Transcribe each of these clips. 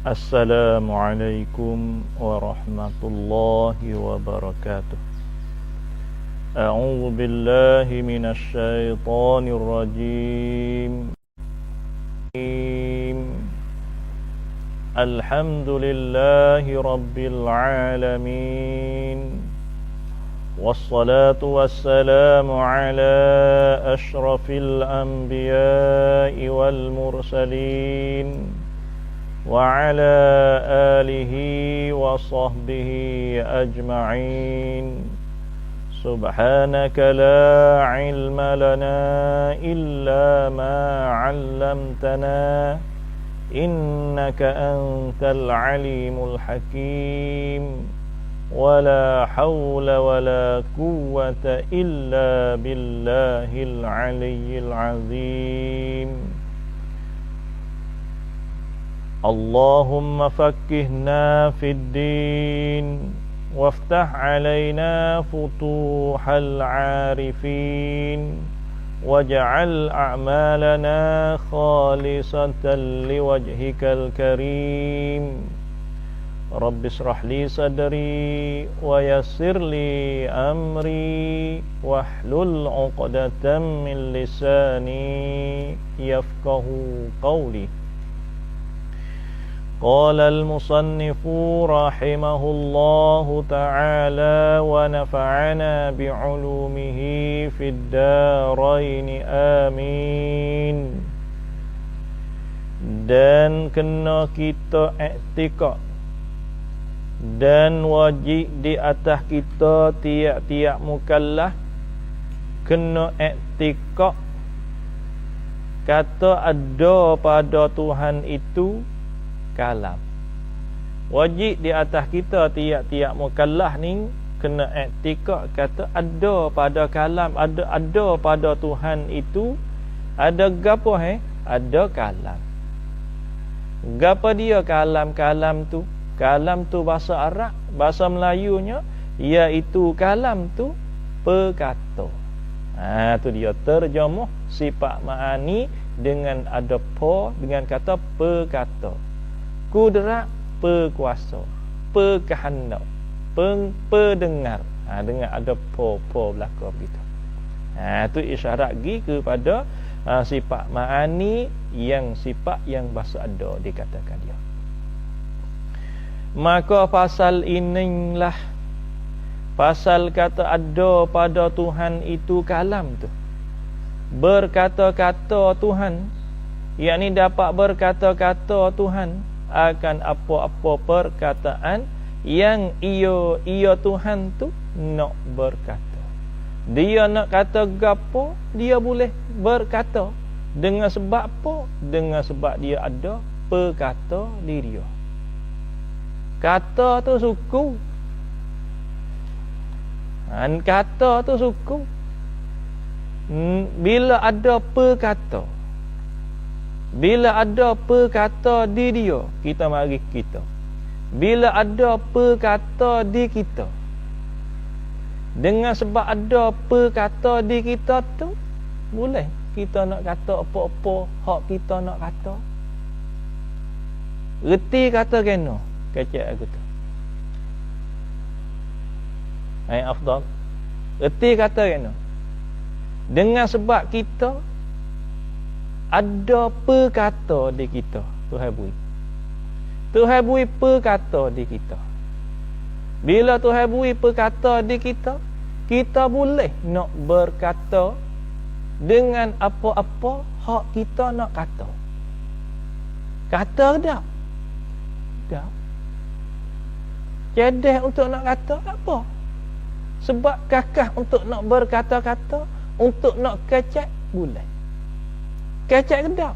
Assalamualaikum warahmatullahi wabarakatuh. A'udzu billahi minasy syaithanir rajim. Alhamdulillahi rabbil alamin. Wassalatu wassalamu ala asyrafil anbiya'i wal mursalin. وعلى آله وصحبه أجمعين سبحانك لا علم لنا إلا ما علمتنا إنك أنت العليم الحكيم ولا حول ولا قوة إلا بالله العلي العظيم اللهم فقهنا في الدين وافتح علينا فتوح العارفين واجعل أعمالنا خالصة لوجهك الكريم رب اشرح لي صدري ويسر لي أمري واحلل عقدة من لساني يفقه قولي قال المصنف رحمه الله تعالى ونفعنا بعلومه في الدارين آمين. Dan kena kita i'tikad dan wajib di atas kita tiap-tiap mukallaf kena i'tikad kata ada pada Tuhan itu kalam. Wajib di atas kita tiap-tiap mukallaf ni kena i'tikad kata ada pada kalam, ada pada Tuhan itu ada gapo ada kalam. Gapo dia kalam tu? Kalam tu bahasa Arab, bahasa Melayunya iaitu kalam tu perkata. Tu dia terjemah sifat ma'ani dengan ada po dengan kata perkata. Kudrat perkuasa, perkehendak, pendengar. Dengan ada po belaka begitu. Itu isyarat gi kepada sifat ma'ani yang sifat yang bahasa ada dikatakan dia. Maka pasal inilah pasal kata ada pada Tuhan itu kalam tu. Berkata-kata Tuhan, yakni dapat berkata-kata Tuhan akan apa-apa perkataan yang ia Tuhan tu nak berkata. Dia nak kata gapo, dia boleh berkata. Dengan sebab apa? Dengan sebab dia ada perkata diri dia. Kata tu suku. Kata tu suku. Bila ada perkata, bila ada perkata di dia, kita mari kita. Bila ada perkata di kita, dengan sebab ada perkata di kita tu, boleh kita nak kata apa-apa hak kita nak kata. Reti kata kena, kecek aku tu. Afdal. Reti kata kena. Dengan sebab kita ada perkata di kita, Tuhan bui perkata di kita. Bila Tuhan bui perkata di kita, kita boleh nak berkata dengan apa-apa hak kita nak kata. Kata dah. Cedeh untuk nak kata apa? Sebab kakah untuk nak berkata-kata, untuk nak kecek boleh. Kecek ke tak?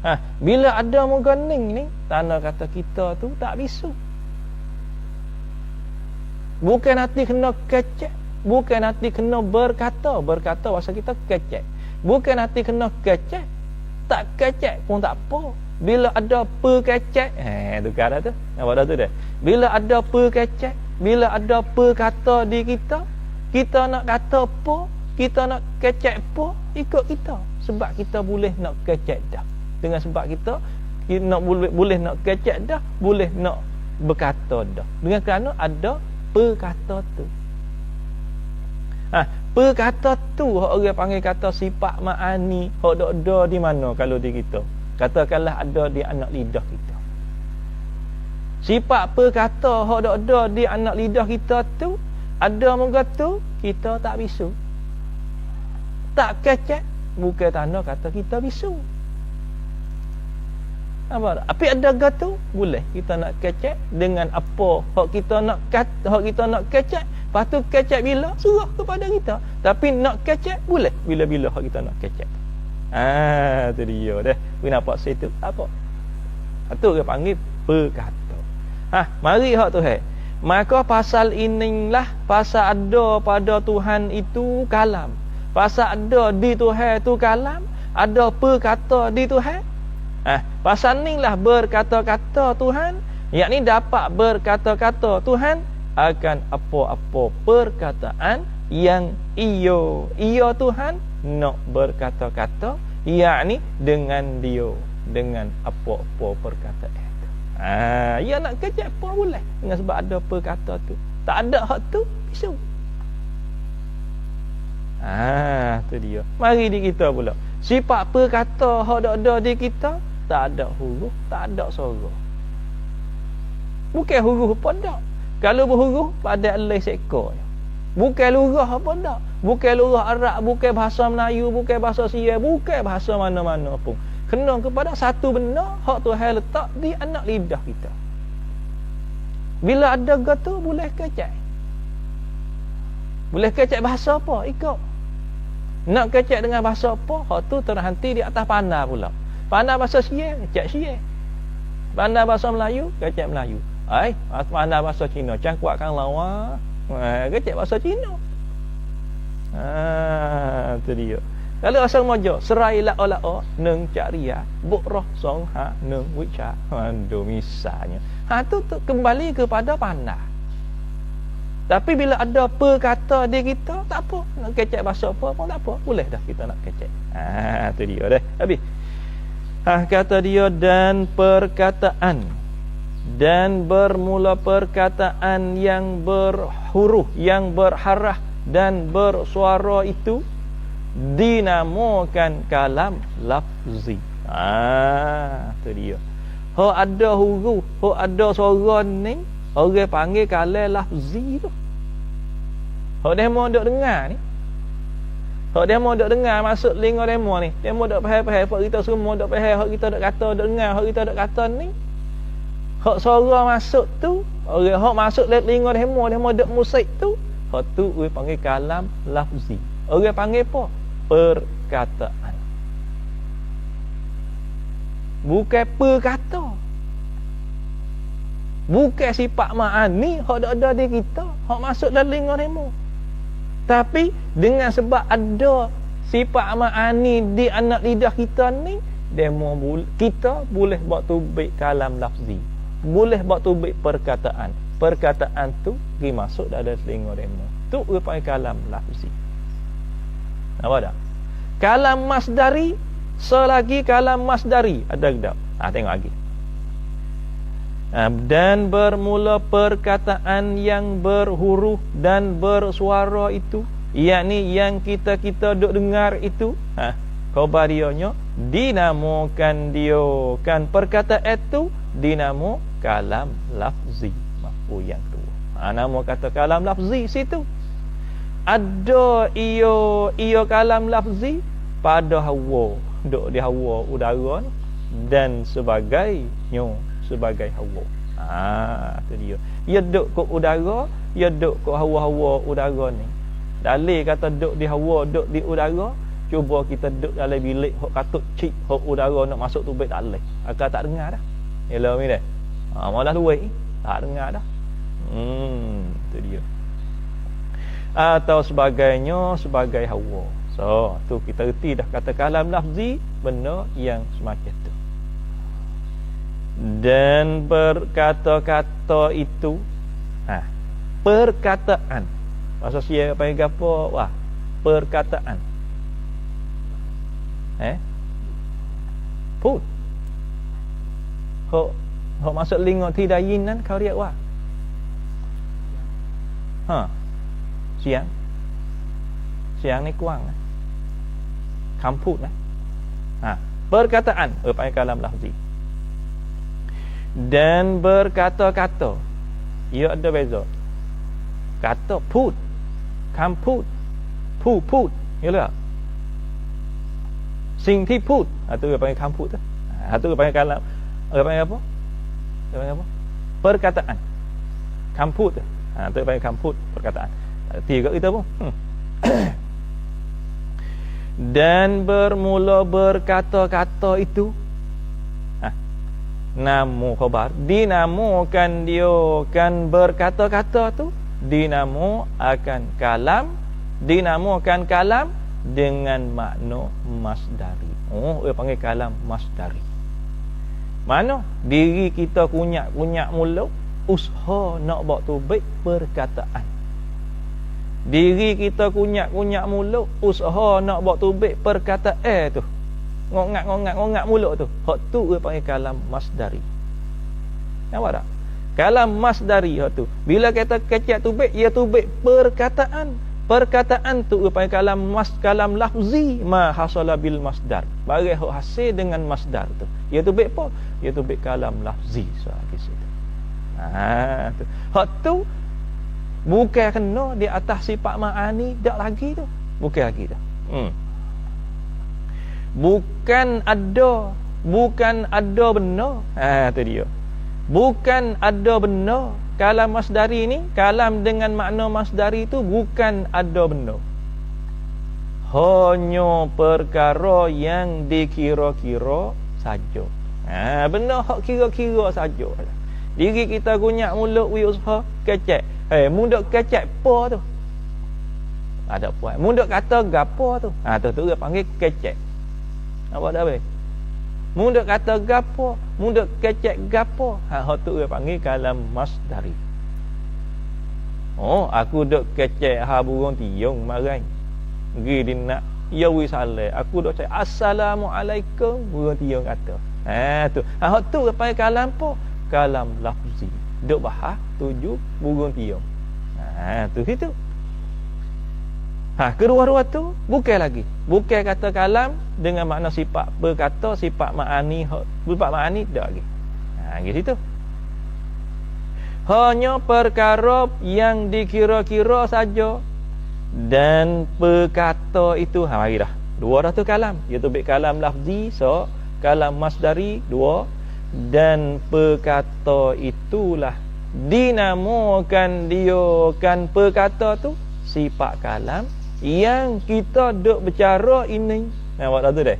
Tak. Bila ada muganing ni, tanda kata kita tu tak bisu. Bukan hati kena kecek, bukan hati kena berkata bahasa kita kecek. Bukan hati kena kecek, tak kecek pun tak apa. Bila ada perkecek, tukar dah tu. Nampak dah tu dah. Bila ada perkecek, bila ada perkata di kita, kita nak kata apa, kita nak kecek apa, ikut kita. Sebab kita boleh nak kecek dah. Dengan sebab kita kita nak boleh nak kecek dah, boleh nak berkata dah. Dengan kerana ada perkata tu. Perkata tu hak orang panggil kata sifat ma'ani, hak dak ada di mana kalau di kita. Katakanlah ada di anak lidah kita. Sifat perkata hak dak ada di anak lidah kita tu, ada muka tu kita tak bisu. Tak kecek, bukan tanda kata kita bisu. Apa? Tapi ada gatu boleh kita nak kecek dengan apa hak kita nak hak kita nak kecek, lepas tu kecek bila surah kepada kita. Tapi nak kecek boleh bila-bila hak kita nak kecek. Tu dia dah. We nampak situ apa? Itu dia panggil perkata. Mari hak tu maka pasal inilah pasal ada pada Tuhan itu kalam. Pasal ada di Tuhan itu kalam, ada perkata di Tuhan. Pasal ni lah berkata-kata Tuhan, yakni dapat berkata-kata Tuhan akan apa-apa perkataan yang ia Tuhan nak berkata-kata, yakni dengan dia, dengan apa-apa perkataan itu. Ia nak kecek pun boleh dengan sebab ada perkata tu. Tak ada hak tu bisu. Tu dia. Mari di kita pula. Sifat perkata hak ada di kita, tak ada huruf, tak ada suara. Bukan huruf apa dak. Kalau berhuruf pada alai seekor. Bukan lurah apa dak. Bukan lurah Arab, bukan bahasa Melayu, bukan bahasa Sia, bukan bahasa mana-mana pun. Kena kepada satu benda hak Tuhan letak di anak lidah kita. Bila ada gatu boleh kecek. Boleh kecek bahasa apa? Ikut. Nak kecek dengan bahasa apa? Hak tu terhenti di atas pandai pula. Pandai bahasa Sia, kecek Sia. Pandai bahasa Melayu, kecek Melayu. Pandai bahasa Cina, cangkuatkan lawa, kecek bahasa Cina. Itu dia. Kalau asal mojo, serai la-la neng cakria, bukrah song ha neng wica. Aduh misalnya. Tu kembali kepada pandai. Tapi bila ada perkata di kita, tak apa. Nak kecek bahasa apa pun tak apa. Boleh dah kita nak kecek. Itu dia dah. Habis. Kata dia dan perkataan. Dan bermula perkataan yang berhuruf, yang berharah dan bersuara itu dinamakan kalam lafzi. Itu dia. Hak ada huruf, hak ada suara ni, orang panggil kalam lafzi tu. Hak demo duk dengar ni. Hak demo duk dengar masuk telinga demo ni. Demo duk faham-faham hak kita semua duk faham, hak kita duk kata, duk dengar hak kita duk kata ni. Hak suara masuk tu, orang hak masuk dalam telinga demo duk musik tu, hak tu orang panggil kalam lafzi. Orang panggil apa? Perkataan. Bukan perkata. Bukan sifat ma'ani hak ada di kita, hak masuk dalam telinga demo. Tapi dengan sebab ada sifat ma'ani di anak lidah kita ni, demo kita boleh buat tubik kalam lafzi. Boleh buat tubik perkataan. Perkataan tu pergi masuk dalam telinga demo. Tu dia panggil kalam lafzi. Nampak tak? Kalam masdari, selagi kalam masdari ada tak? Tengok lagi. Dan bermula perkataan yang berhuruf dan bersuara itu, yakni yang kita duk dengar itu, khabariyahnya dinamakan dia kan perkataan itu dinamo kalam lafzi. Mafhum yang kedua. Nama kata kalam lafzi situ. Ada ia kalam lafzi pada hawa, duk di hawa udara ni, dan sebagainya sebagai hawa. Itu dia. Ia duk ke udara, ia duk ke hawa-hawa udara ni. Dalil kata duk di hawa, duk di udara, cuba kita duk dalam bilik hok katut cik hok udara nak masuk tubik tak leh. Akak tak dengar dah. Yalah mi dah. Malah luai tak dengar dah. Itu dia. Atau sebagainya sebagai hawa. So, tu kita reti dah kata kalam lafzi benda yang semacam tu. Dan berkata-kata itu perkataan. Bahasa Sia panggil apa? Wah, perkataan. Put. hok masuk lingok tidayinan kau riak wa. Siang ni kuang. Kamput perkataan pakai kalam lafzi. Dan berkata-kata. Ia ada beza. Kata put, kamput, put. Yalah. สิ่งที่พูด itu dia panggil kamput tu. Itu dia panggil kalam. Dia panggil apa? Perkataan. Kamput tu. Itu dia panggil kamput, perkataan. Tiga kita pun. Dan bermula berkata-kata itu namu khabar, dinamakan dia kan berkata-kata tu dinamakan kalam dengan makna masdari. Dia panggil kalam masdari. Mana diri kita kunyak mulut, usaha nak buat tu baik perkataan. Diri kita kunyak mulut, usaha nak buat tu baik perkataan tu. Ngongak mulut tu. Hak tu dia panggil kalam masdari. Nampak tak? Kalam masdari hak tu. Bila kita kecek tu baik, ia tu baik perkataan. Perkataan tu dia panggil kalam lafzi ma hasala bil masdar. Bagi hak hasil dengan masdar tu. Ia tu baik apa? Ia tu baik kalam lafzi di situ. Tu. Hak tu bukan kena di atas sifat ma'ani dak lagi tu. Bukan lagi tu. Bukan ada benar. Tu dia. Bukan ada benar. Kalam masdari ni, kalam dengan makna masdari tu bukan ada benar. Hanya perkara yang dikira-kira saja. Benar hak kira-kira saja. Diri kita kunyak mulut usaha kecek. Mundak kecek apa tu? Ada puas. Mundak kata gapo tu? Tu dia panggil kecek. Nampak dah be? Mundak kata gapo, mundak kecek gapo. Hak tu dia panggil kalam masdari. Aku dok kecek burung tiung marai. Gi nak ya wi saleh. Aku dok cakap assalamualaikum, burung tiung kata. Tu. Hak tu dia panggil kalam apa? Kalam lafzi. Dok bahas tuju burung tiung. Tu situ. Kedua-dua tu bukan lagi. Bukan kata kalam dengan makna sifat berkata, sifat ma'ani, sifat ma'ani tak lagi. Gitu. Hanya perkara yang dikira-kira saja dan perkata itu. Mari dah. Dua dah tu kalam. Iaitu baik kalam lafzi, kalam masdari, dua. Dan perkata itulah dinamakan dia kan perkata tu sifat kalam yang kita duk bercara ini. Nampak tak tu dah?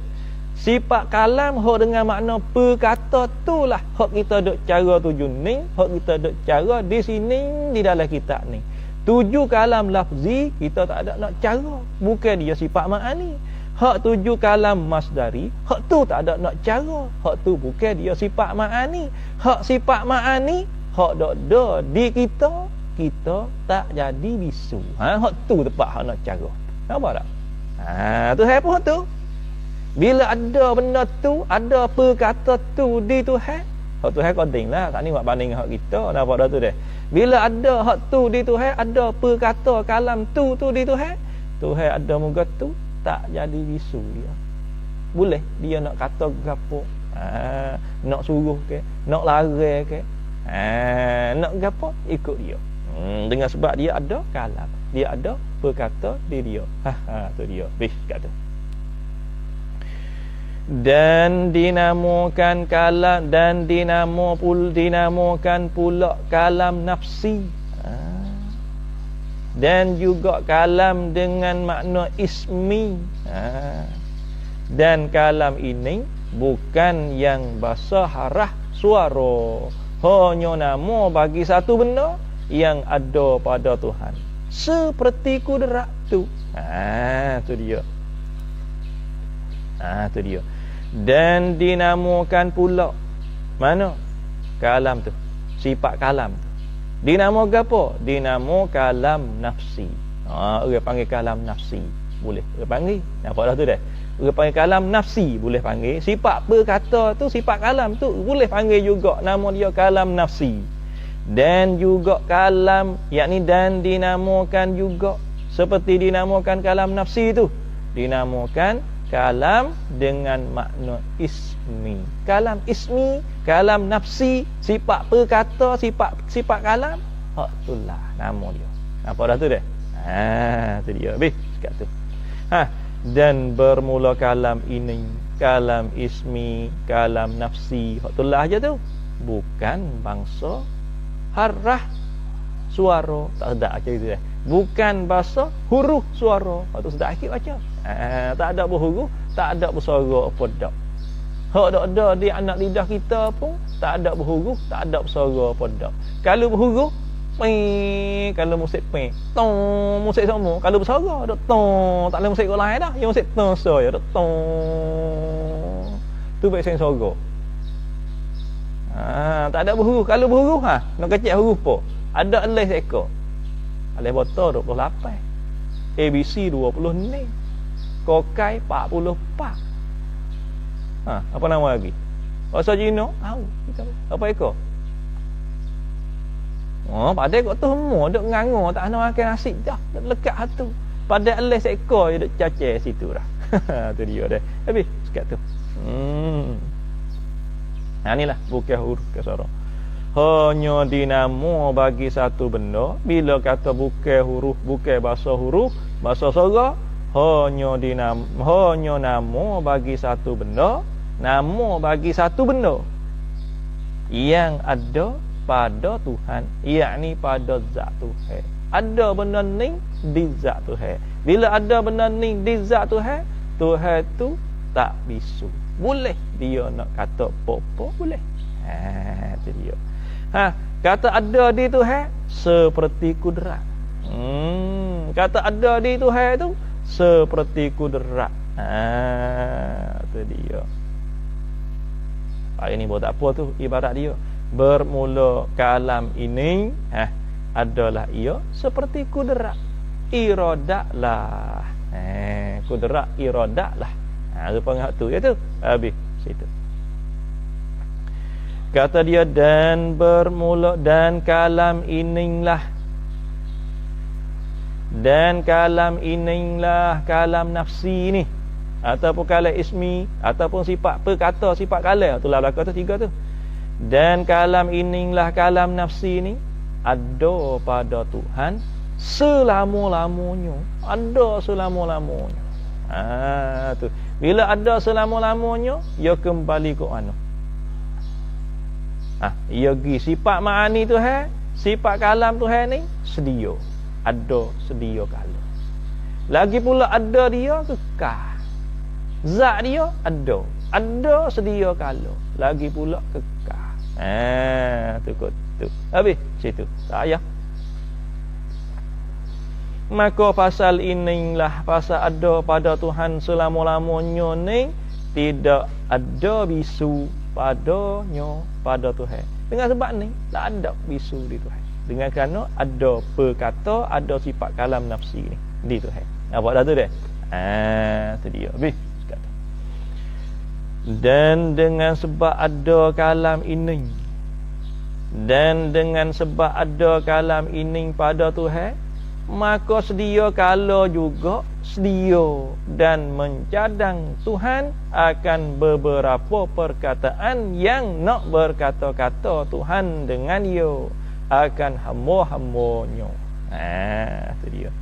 Sifat kalam hok dengan makna perkata itulah hok kita duk cara tuju ni, hok kita duk cara di sini di dalam kitab ni. Tuju kalam lafzi kita tak ada nak cara, bukan dia sifat ma'ani. Hak tuju kalam masdari, hak tu tak ada nak cara, hak tu bukan dia sifat ma'ani. Hak sifat ma'ani hak dak di kita tak jadi bisu. Hak tu tepat hak nak cara. Nampak tak? Tu apa tu? Bila ada benda tu, ada perkata tu di Tuhan, hak Tuhan koding lah. Tak ni buat banding hak kita. Nampak tak tu dah? Bila ada hak tu di Tuhan, ada perkata kalam tu di Tuhan, Tuhan ada muka tu tak jadi bisu dia. Boleh dia nak kata gapo, nak suruh ke, nak lari ke, nak gapo ikut dia. Dengan sebab dia ada kalam, dia ada perkata di dia. Tu dia. Bis kat tu. Dan dinamakan kalam dan dinamakan pula kalam nafsi. Dan juga kalam dengan makna ismi. Dan kalam ini bukan yang bahasa harah suara, hanya nama bagi satu benda yang ada pada Tuhan, seperti kudrat tu. Tu dia. Tu dia. Dan dinamakan pula mana kalam tu, sifat kalam tu dinamakan apa? Dinamo kalam nafsi. Dia panggil kalam nafsi. Boleh dia panggil. Nampak dah tu dah. Dia panggil kalam nafsi, boleh panggil. Sifat berkata tu, sifat kalam tu boleh panggil juga, nama dia kalam nafsi. Dan juga kalam, yakni dan dinamakan juga seperti dinamakan kalam nafsi tu, dinamakan kalam dengan makna ismi. Kalam ismi, kalam nafsi, sifat perkata, sifat kalam, hak itulah nama dia. Nampak dah tu dah? Tu dia. Habis sekat tu. Dan bermula kalam ini, kalam ismi, kalam nafsi, hak itulah aja tu. Bukan bangsa harah suara, tak ada aja itu dah. Bukan bahasa huruf suara. Hak tu sedap sikit baca. Tak ada berhuruf, tak ada bersuara apa dak. Hak dak ada di anak lidah kita pun tak ada berhuruf, tak ada bersuara apa dak. Kalau berhuruf, kalau musik tong, musik semua. Kalau bersuara dak tong, tak ada musik lain dah. Yang musik tong saja dak tong. Tu baik sen suara. Tak ada berhuruf. Kalau berhuruf nak kecil huruf apa? Ada alis ekor. Alis botol 28. ABC 26. Kokai 44. Apa nama lagi? Bahasa Cina, tahu. Apa ekor? Padahal kau tu semua duk ngangor, tak nak makan nasi dah, duk lekat hatu. Padahal alis ekor je duk cacer situ dah. Tu dia dah. Habis sekat tu. Inilah bukan huruf kasara. Hanya dinamo bagi satu benda. Bila kata bukan huruf, bukan bahasa huruf, bahasa suara, hanya nama bagi satu benda, nama bagi satu benda yang ada pada Tuhan, yakni pada zat Tuhan. Ada benda ni di zat Tuhan. Bila ada benda ni di zat Tuhan, Tuhan tu tak bisu. Boleh dia nak kata apa-apa, boleh. Itu dia. Kata ada di Tuhan seperti kudrat. Kata ada di Tuhan tu seperti kudrat. Itu dia. Ini buat tak apa tu ibarat dia. Bermula kalam ini adalah ia seperti kudrat. Iradat lah. Kudrat iradat lah. Rupa ngak tu ya tu. Habis situ. Kata dia dan bermula dan kalam inilah. Dan kalam inilah kalam nafsi ni, ataupun kalam ismi, ataupun sifat perkata, sifat kalam. Itulah belakang tu tiga tu. Dan kalam inilah kalam nafsi ni ada pada Tuhan selama-lamanya. Ada selama-lamanya. Tu. Bila ada selama-lamanya, ia kembali ke mana? Ia pergi sifat ma'ani Tuhan, sifat kalam Tuhan ni sedia. Ada sedia kala. Lagi pula ada dia kekal. Zat dia ada. Ada sedia kala. Lagi pula kekal. Tu kot tu. Habis situ. Tak payah. Maka pasal inilah pasal ada pada Tuhan selama-lamanya ni tidak ada bisu padanya pada Tuhan. Dengan sebab ni tak ada bisu di Tuhan. Dengan kerana ada perkata, ada sifat kalam nafsi ni di Tuhan. Nampak dah tu dah? Tu dia. Habis kata. Dan dengan sebab ada kalam ini, dan dengan sebab ada kalam ini pada Tuhan, maka sedia kala juga sedia dan mencadang Tuhan akan beberapa perkataan yang nak berkata-kata Tuhan dengan dia akan hamba-hambanya. Itu dia.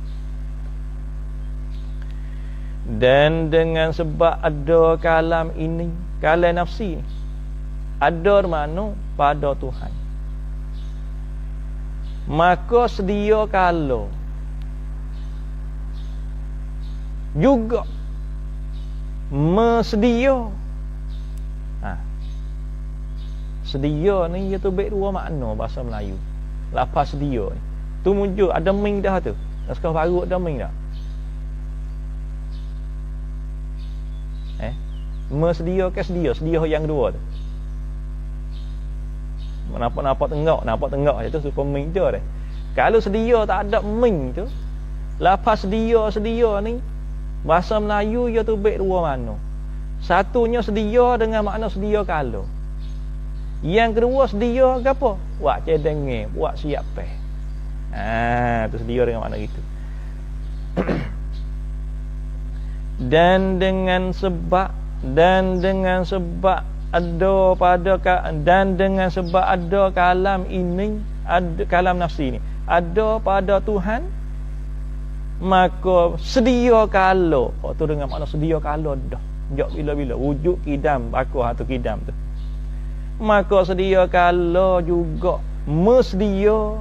Dan dengan sebab ada kalam ini, kalam nafsi, ada mana pada Tuhan, maka sedia kala juga mesedia. Sedia ni dia tu baik dua makna bahasa Melayu. Lafaz sedia ni tu muncul ada ming dah tu. Naskah baru ada ming dah. Mesedia ke sedia? Sedia yang kedua tu. Nampak tengok je tu supaya ming je dah. Kalau sedia tak ada ming tu, lafaz sedia ni Bahasa Melayu ia tu baik dua makna. Satunya sedia dengan makna sedia kala. Yang kedua sedia ke apa? Buat cedenge, buat siap peh. Tu sedia dengan makna gitu. dan dengan sebab ada pada dan dengan sebab ada kalam ini, ada kalam nafsi ini, ada pada Tuhan, maka sedia kala. Tu dengan makna sedia kala dah. Jak bila-bila wujud kidam aku tu kidam tu. Maka sedia kala juga mesedia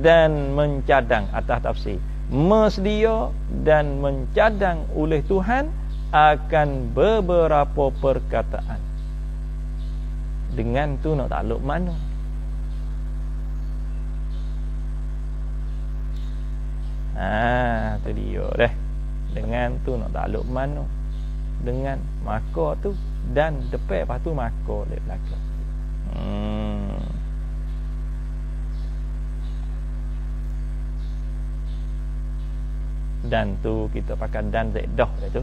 dan mencadang atas tafsir. Mesedia dan mencadang oleh Tuhan akan beberapa perkataan. Dengan tu nak takluk mana? Tu dia dah. Dengan tu nak takluk mana? Dengan maka tu dan depan lepas tu maka dia belakang. Dan tu kita pakai dan dah tu.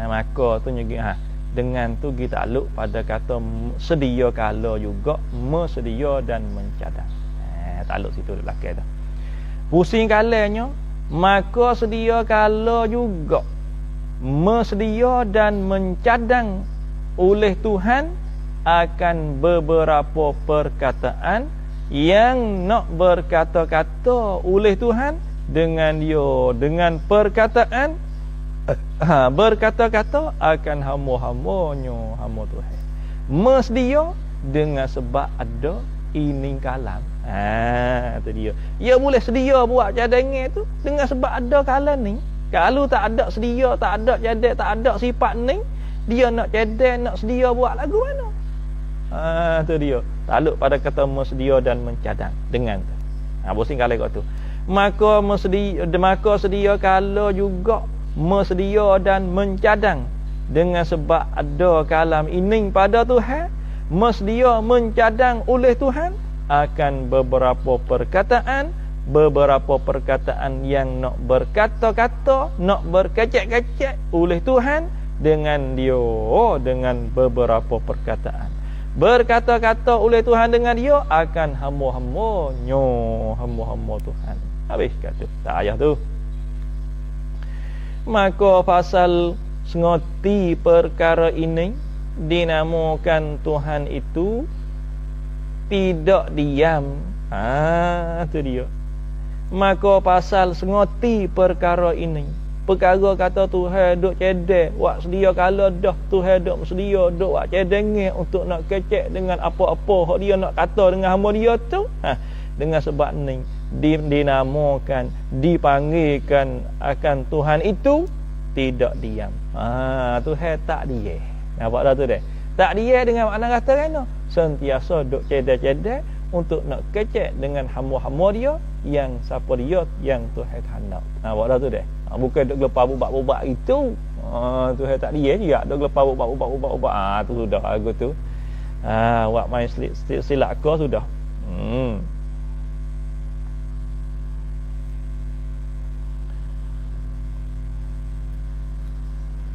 Maka tu juga dengan tu kita takluk pada kata sedia kala juga, mesedia dan mencadang. Takluk situ di belakang tu. Pusing kalanya, maka sedia kala juga, mesedia dan mencadang oleh Tuhan akan beberapa perkataan yang nak berkata-kata oleh Tuhan dengan dia, dengan perkataan berkata-kata akan hamba-hambanya hamba Tuhan. Mesedia dengan sebab ada ini kalam. Tu dia. Ia boleh sedia buat cadangan tu dengan sebab ada kalam ni. Kalau tak ada sedia, tak ada cadang, tak ada sifat ni, dia nak cadang, nak sedia buat lagu mana? Tu dia. Takluk pada kata mesedia dan mencadang dengan tu. Bosin kalau kat tu. Maka sedia kala juga mesedia dan mencadang dengan sebab ada kalam ini pada Tuhan, mesedia mencadang oleh Tuhan akan beberapa perkataan yang nak berkata-kata, nak berkecek-kecek oleh Tuhan dengan dia, dengan beberapa perkataan. Berkata-kata oleh Tuhan dengan dia akan hamba-hambanya, hamba-hamba Tuhan. Habis kata tak ayah tu. Maka pasal sengoti perkara ini dinamakan Tuhan itu tidak diam. Tu dia. Maka pasal sengoti perkara ini, perkara kata Tuhan duk cedek, wak sedia kala dah Tuhan duk sedia duk wak cedengnya untuk nak kecek dengan apa-apa hak dia nak kata dengan hamba dia tu. Dengan sebab ni dinamakan, dipanggilkan akan Tuhan itu tidak diam. Tuhan tak diam. Nampak dah tu dah. Tak diam dengan makna kata kan? Sentiasa duk cedek-cedek untuk nak kecek dengan hamba-hamba dia yang siapa dia yang Tuhan hendak. Nampak dah tu dah. Bukan duk gelepar bubak-bubak itu. Tuhan tak diam juga duk gelepar bubak-bubak. Tu sudah aku tu. Buat main silap kau sudah.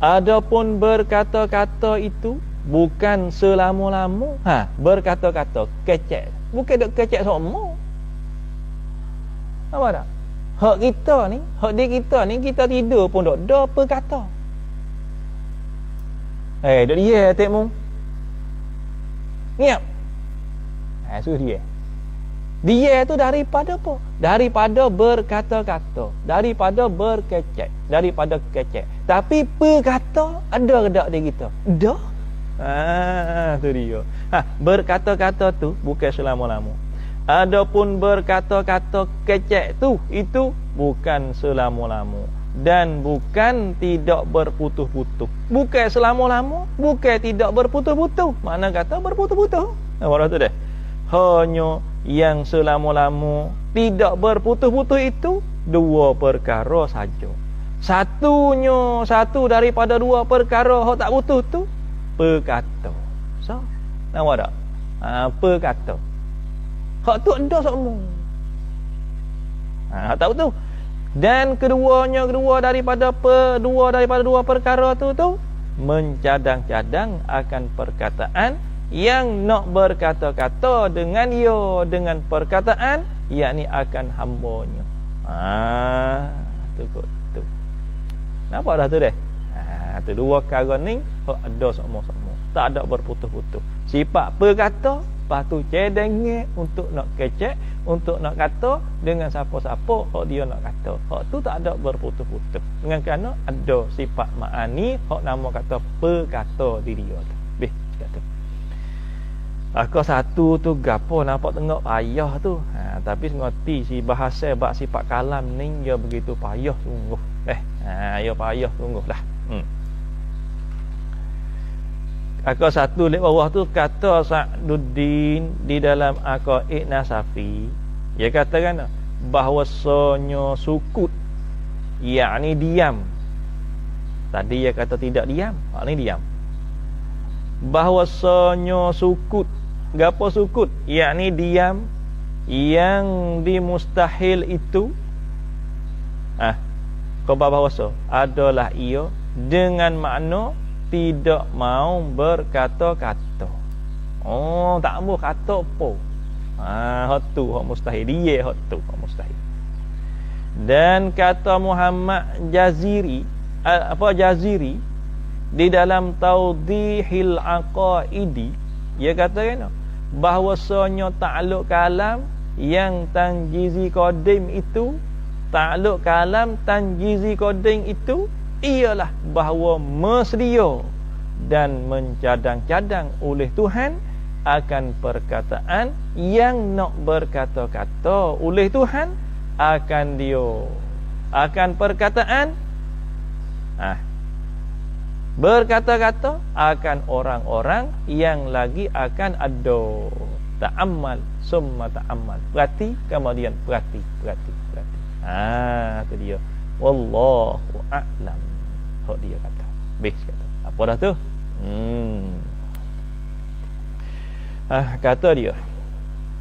Adapun berkata-kata itu bukan selama-lama. Berkata-kata kecek. Bukan dok kecek semua. Apa tak? Hak kita ni, hak di kita ni, kita tidur pun dok ada perkata. Dok dia tekmu. Ngiap. Suruh dia. Dia tu daripada apa? Daripada berkata-kata, daripada berkecek, daripada kecek. Tapi perkata ada ke tak di kita? Dah. Tu dia. Berkata-kata tu bukan selama-lama. Adapun berkata-kata kecek tu, itu bukan selama-lama dan bukan tidak berputus-putus. Bukan selama-lama, bukan tidak berputus-putus. Mana kata berputus-putus? Nampak tu dah. Hanya yang selama-lama tidak berputus-putus itu dua perkara saja. Satu daripada dua perkara hak tak putus tu perkata. So, nampak tak? Perkata. Hak tu ada semua. Hak tak putus. Dan kedua daripada dua perkara tu mencadang-cadang akan perkataan yang nak berkata-kata dengan dengan perkataan yakni akan hambanya. Tu. Nampak dah tu deh. Tu dua perkara ni ada sama-sama. Tak ada berputus-putus. Sifat perkata, lepas tu cedengnya untuk nak kecek, untuk nak kata dengan siapa-siapa hak dia nak kata. Hak tu tak ada berputus-putus. Dengan kerana ada sifat ma'ani hak nama kata perkata diri dia tu. Kata. Aku satu tu gapo nampak tengok payah tu. Tapi ngerti si bahasa bab sifat kalam ni dia begitu payah sungguh. Ya payah sungguhlah. Aku satu lek bawah tu kata Sa'duddin di dalam Aqaid Nasafi, dia katakan bahwasanya sukut yakni diam. Tadi dia kata tidak diam, ni diam. Bahwasanya sukut, gapo sukut? Yakni diam yang dimustahil itu khabar bahwasa adalah ia dengan makna tidak mau berkata-kata. Tak mau kata apa. Hak tu hak mustahil. Dia hak tu hak mustahil. Dan kata Muhammad Jaziri di dalam Tawdihil Aqaidi, dia kata bahwasanya takluk kalam yang tanjizi qadim itu, ialah bahawa mesedia dan mencadang-cadang oleh Tuhan akan perkataan yang nak berkata-kata oleh Tuhan akan perkataan berkata-kata akan orang-orang yang lagi akan ada. Ta'ammal summa ta'ammal, perhati kemudian perhati. Tu dia. Wallahu a'lam. Hak dia kata. Kata. Apa dah tu? Kata dia.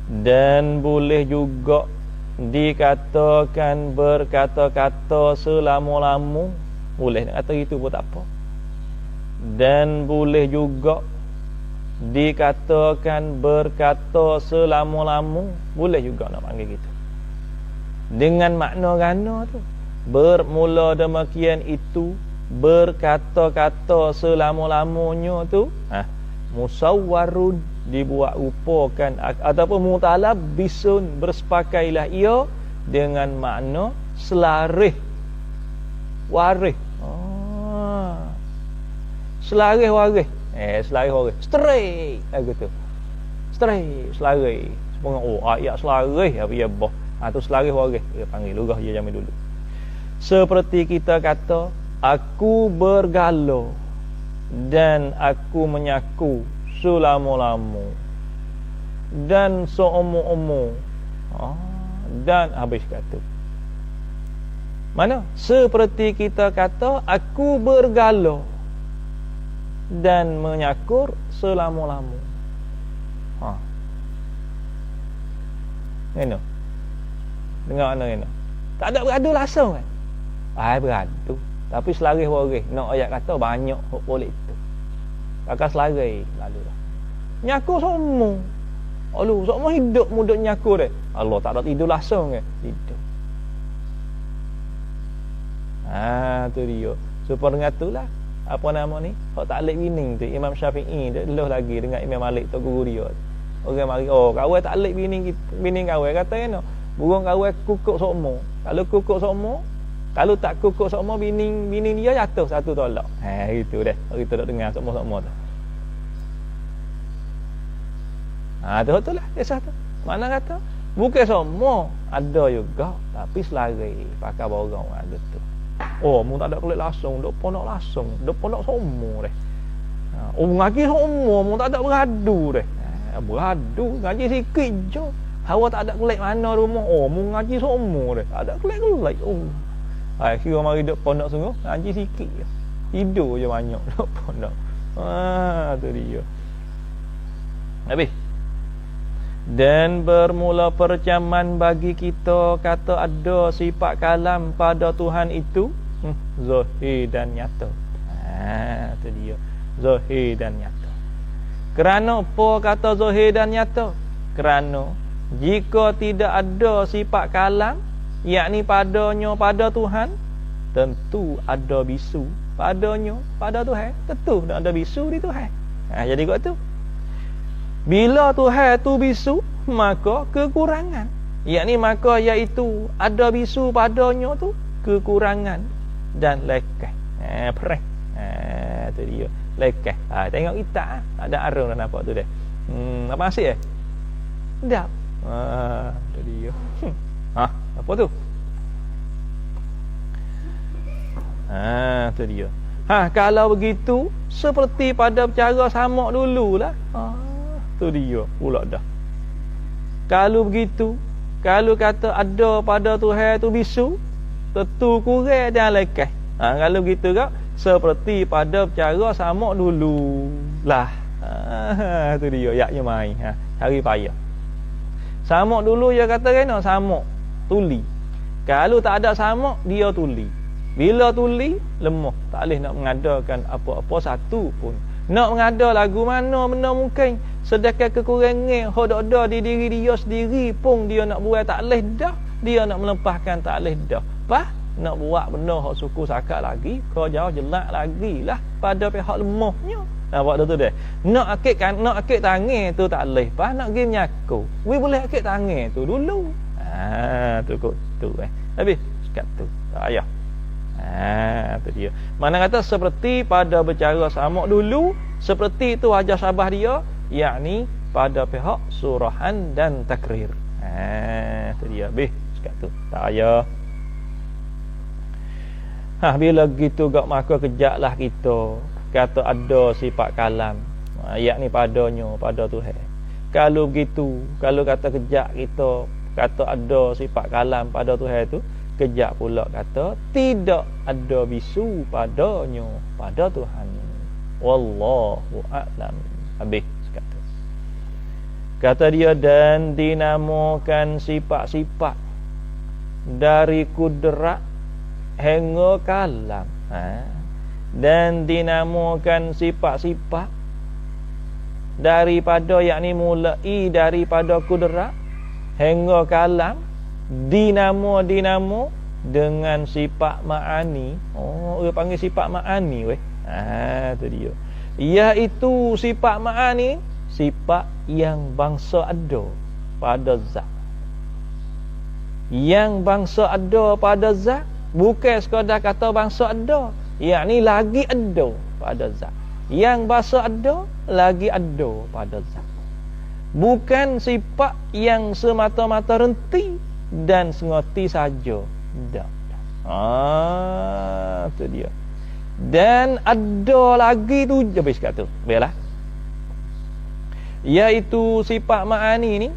Dan boleh juga dikatakan berkata-kata selama-lama. Boleh nak kata itu pun tak apa. Dan boleh juga dikatakan berkata selama-lama. Boleh juga nak panggil gitu. Dengan makna gana tu. Bermula demikian itu, berkata-kata selama-lamanya tu musawwarun, dibuat rupakan ataupun mutalabbisun, bersepakailah ia dengan makna selarih waris. Selarih waris. Selarih waris. Straight lagu tu. Straight, selarih. Sepengah ayat selarih apa ya bah. Tu selarih waris dia panggil lurah dia zaman dulu. Seperti kita kata, aku bergalau dan aku menyaku selama-lama dan seumur-umur. Dan habis kata. Mana? Seperti kita kata, aku bergalau dan menyakur selama-lama. Ini. Dengar mana ini? Tak ada beradu langsung kan? Beradu. Tapi selarih waris. Nak ayat kata banyak hak boleh itu. Kakak selarih lalu dah. Nyakur semua. Semua hidup mudah nyakur deh. Allah tak ada tidur langsung kan? Tidur. Tu dia. Supaya dengan tu lah. Apa nama ni? Hak taklid bining tu. Imam Syafi'i dia lelah lagi dengan Imam Malik tu guru dia. Orang mari, kawai taklid bining kawai. Kata kan? Burung kawai kukuk sokmo. Kalau kukuk sokmo, kalau tak kukuk sokmo, bining dia jatuh satu tolak. Gitu deh. Kita nak dengar sokmo-sokmo tu. Tu lah kisah tu. Mana kata? Bukan sokmo, ada juga, tapi selari pakai borong ada tu. Mu tak ada kelik langsung, dok ponok langsung, dok ponok sokmo deh. Ngaji sokmo, mu tak ada beradu deh. Beradu ngaji sikit je. Hawa tak ada kelik mana rumah. Mu ngaji semua dah. Tak ada kelik-kelik. Kira mari duk pondok sungguh, ngaji sikit je. Tidur je banyak duk pondok. Tu dia. Habis. Dan bermula percaman bagi kita kata ada sifat kalam pada Tuhan itu zahir dan nyata. Itu dia, zahir dan nyata. Kerana apa kata zahir dan nyata? Kerana jika tidak ada sifat kalam, yakni padanya pada Tuhan, tentu ada bisu padanya pada Tuhan. Tentu ada bisu di Tuhan. Jadi kau tu, bila Tuhan tu bisu, maka kekurangan, yakni maka iaitu ada bisu padanya tu kekurangan dan lekeh. Perang. Tu dia, lekeh. Tengok kita ada arung dah nampak tu dah. Apa asyik tak? Tu dia. Apa tu? Tu dia. Kalau begitu seperti pada cara samak dululah. Tu dia pula dah. Kalau begitu, kalau kata ada pada Tuhan tu bisu, tentu kurang dan lekeh. Kalau begitu kau seperti pada cara samak dululah. Tu dia yaknya main. Cari payah. Samak dulu dia kata kena samak tuli. Kalau tak ada samak dia tuli. Bila tuli lemah, tak boleh nak mengadakan apa-apa satu pun. Nak mengada lagu mana benda mungkin, sedangkan kekurangan hok ada di diri dia sendiri pun dia nak buat tak boleh dah, dia nak melepaskan tak boleh dah. Nak buat benda hok suku sakat lagi, kau jauh jelak lagi lah pada pihak lemahnya. Nampak tu dah. Nak akik tangan tu tak boleh. Nak pergi menyaku. We boleh akik tangan tu dulu. Tu kot tu Habis sekat tu. Tak payah. Tu dia. Mana kata seperti pada bercara samak dulu, seperti itu wajah sabah dia, yakni pada pihak surahan dan takrir. Tu dia. Habis sekat tu. Tak payah. Bila gitu gak maka kejaklah kita kata ada sifat kalam, yakni padanya pada Tuhan. Kalau begitu, kalau kata kejak kita kata ada sifat kalam pada Tuhan itu, kejak pula kata tidak ada bisu padanya pada Tuhan. Wallahu a'lam. Habis kata dia, dan dinamakan sifat-sifat dari kudrat hingga kalam. Dan dinamakan sifat-sifat daripada, yakni mulai daripada kudrat hingga kalam, dinamo dengan sifat ma'ani. Dia panggil sifat ma'ani tu dia. Iaitu sifat ma'ani, sifat yang bangsa ada pada zat. Yang bangsa ada pada zat, bukan sekadar kata bangsa ada, yakni lagi ada pada zat. Yang bangsa ada, lagi ada pada zat. Bukan sifat yang semata-mata renti dan sengoti saja. Tak. Tu dia. Dan ada lagi tu, habis kat tu. Biarlah. Iaitu sifat ma'ani ni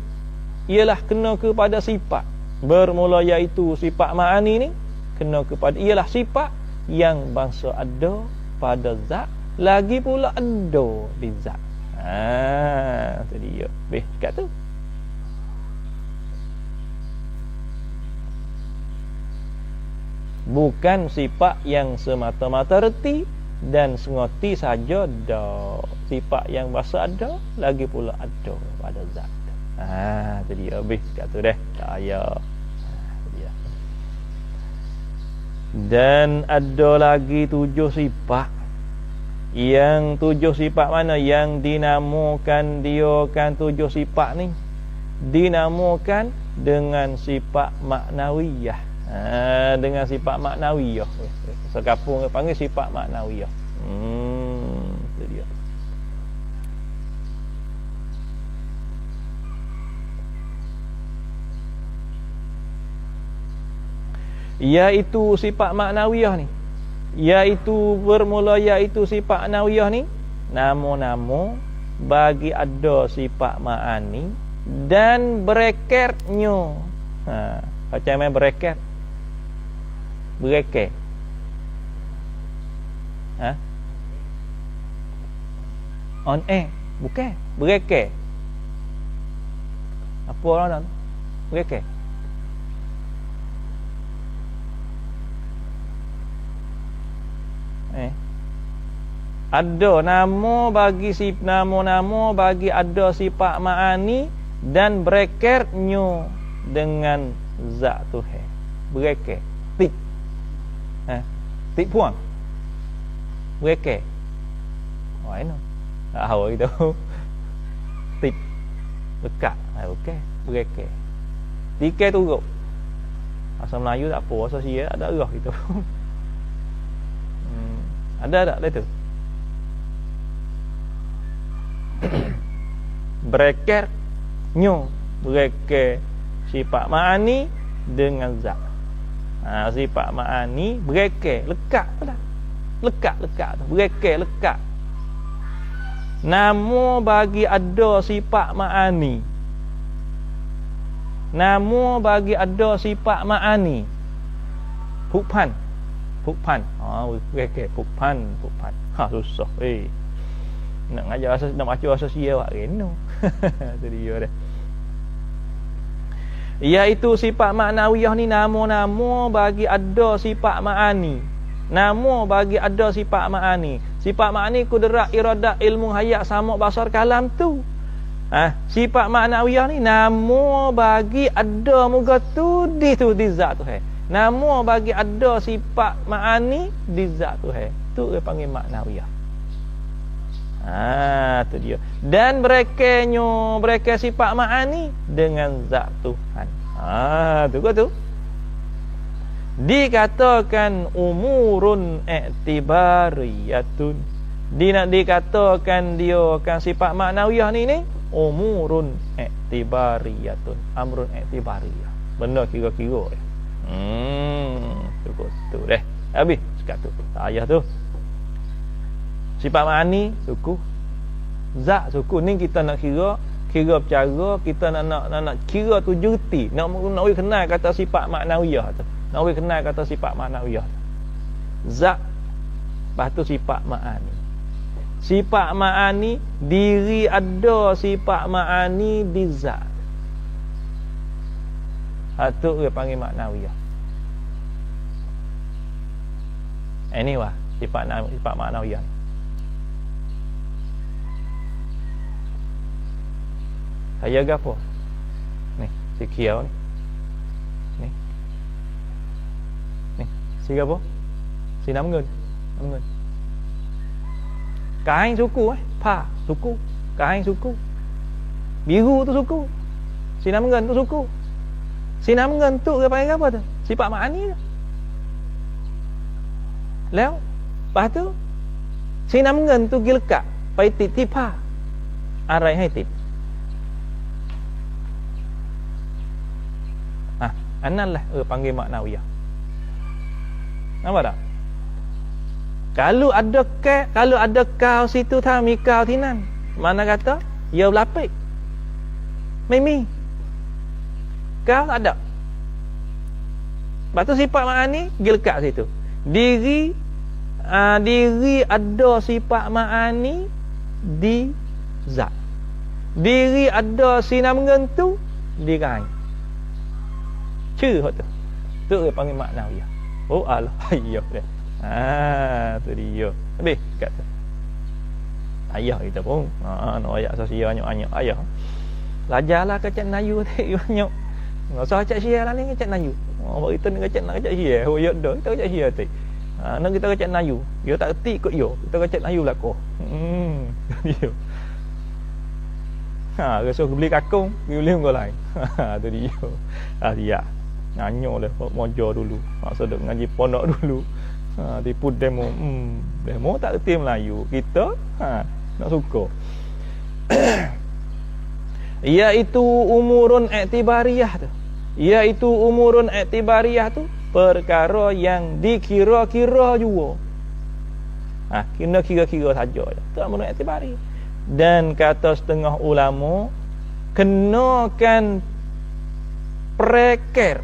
ialah kena kepada sifat. Bermula iaitu sifat ma'ani ni kena kepada, ialah sifat yang bangsa ada pada zat, lagi pula ada di zat. Tu dia. Habis kat tu. Bukan sifat yang semata-mata reti dan sengoti saja dah. Sifat yang bangsa ada, lagi pula ada pada zat. Tu dia. Habis kat tu dah. Tak payah. Dan ada lagi 7 sifat. Yang 7 sifat mana yang dinamakan dia kan 7 sifat ni? Dinamakan dengan sifat maknawiyah. Dengan sifat maknawiyah. Sekapung panggil sifat maknawiyah. Itu dia. Iaitu sifat maknawiyah ni, iaitu bermula iaitu sifat maknawiyah ni, nama-nama bagi ada sifat ma'ani dan bereketnya. Macam mana bereket? Bereket. On air. Bukan. Bereket. apa dah? Berekeh. Ada nama bagi ada sifat ma'ani dan berekernya dengan zat Tuhan. Bereker. Tik. Tik puang. Bereker. Wah ini. Tak tahu itu. Tik. Lekat. Okey. Bereker. Tikai turut. Asal Melayu tak apa. Asal Sia ada erah gitu. Ada tak itu? Bereker nyo, bereker sifat ma'ani dengan zat. Sifat ma'ani bereker, lekat dah. Lekat tu, bereker lekat. Nama bagi ada sifat ma'ani. Nama bagi ada sifat ma'ani. Hukpan. Bereker hukpan. Susah. Nak ngajar nak baca asas dia awak reno. Tu dia dah. Iaitu sifat maknawiyah ni nama-nama bagi ada sifat ma'ani. Nama bagi ada sifat ma'ani. Sifat ma'ani kudrat iradat ilmu hayat sama basar kalam tu. Sifat maknawiyah ni nama bagi ada muka tu di zat tu hai. Nama bagi ada sifat ma'ani di zat tu hai. Tu dia panggil maknawiyah. Tu dia. Dan mereka sifat ma'ani dengan zat Tuhan. Tu kau tu. Dikatakan umurun i'tibariyatun. Nak dikatakan dia kan sifat maknawiyah ni umurun i'tibariyatun. Amrun i'tibariyah. Benda kira-kira. Tu deh. Habis sekat tu. Ayah tu. Sifat ma'ani suku, zat suku ni kita nak kira bercara, kita nak kira tu jerti, nak kenal kata sifat maknawiyah tu, nak kenal kata sifat maknawiyah tu. Zat, lepas tu sifat ma'ani. Sifat ma'ani, diri ada sifat ma'ani di zat. Itu dia panggil maknawiyah. Anyway, sifat maknawiyah. Saya gapo? Ni, si kiau ni. Ni, si gapo? Si nam ngân. Kain suku pa, suku. Kain suku. Biru tu suku. Si nam ngân tu suku. Si nam ngân tu dia panggil apa tu? Sifat ma'ani tu. Leo, lepas tu si nam ngân tu pergi lekat, pai tip pa. Arai hai tip. Anallah panggil maknawiyah. Nampak tak? Kalau ada kau situ tami kau tinan, mana kata ia berlapik. Mimi. Kau tak ada. Lepas tu sifat ma'ani gilkat situ. Diri ada sifat ma'ani di zat. Diri ada sinar mengentu di kain. Tu dia panggil maknawiyah. Oh Allah, ayah dia. Tu dia. Habis kat tu. Ayah kita pun. Nak ayat sosial anyok ayah. Belajarlah kecek Melayu tak anyok. Enggak usah kecek Sia lah ni kecek Melayu. Buat kita ni kecek nak kecek Sia. Oh ya dah, kita kecek Sia tak. Nak kita kecek Melayu. Dia tak reti ikut yo. Kita kecek Melayu lah ko. Dia. Rasa beli kakung, beli kau lain. Tu dia. Dia. Nyanyo lah mojo dulu. Sedek ngaji pondok dulu. Tipu demo. Demo tak reti Melayu. Kita nak suka. Iaitu umurun i'tibariyah tu. Iaitu umurun i'tibariyah tu perkara yang dikira-kira juga. Kena kira-kira saja. Tu umurun i'tibariyah. Dan kata setengah ulama, kenakan preker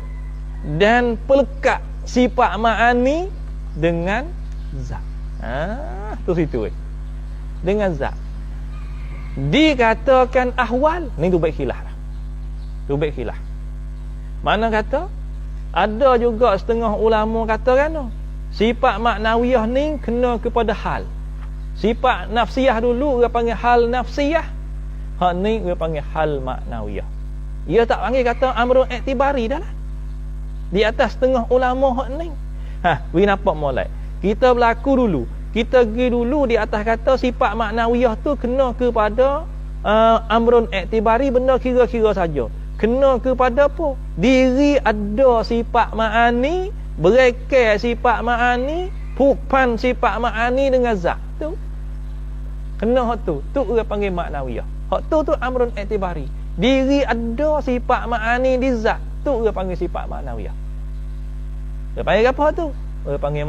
dan pelekat sifat ma'ani dengan zat. Tu situ dengan zat. Dikatakan ahwal, ni tu baik khilaf lah. Tu baik khilaf. Mana kata ada juga setengah ulama kata kan sifat maknawiyah ni kena kepada hal. Sifat nafsiyah dulu dia panggil hal nafsiyah. Hak ni dia panggil hal maknawiyah. Dia tak panggil kata amrun iktibari dah lah. Di atas setengah ulama hak ni. We nampak molek. Kita berlaku dulu. Kita pergi dulu di atas kata sifat maknawiyah tu kena kepada amrun iktibari, benda kira-kira saja. Kena kepada apa? Diri ada sifat ma'ani, berekal sifat ma'ani, hukman sifat ma'ani dengan zat tu. Kena hak tu. Tu dia panggil maknawiyah. Hak tu amrun iktibari. Diri ada sifat ma'ani di zat. Tu dia panggil sifat maknawiyah. Dia panggil apa tu? Dia panggil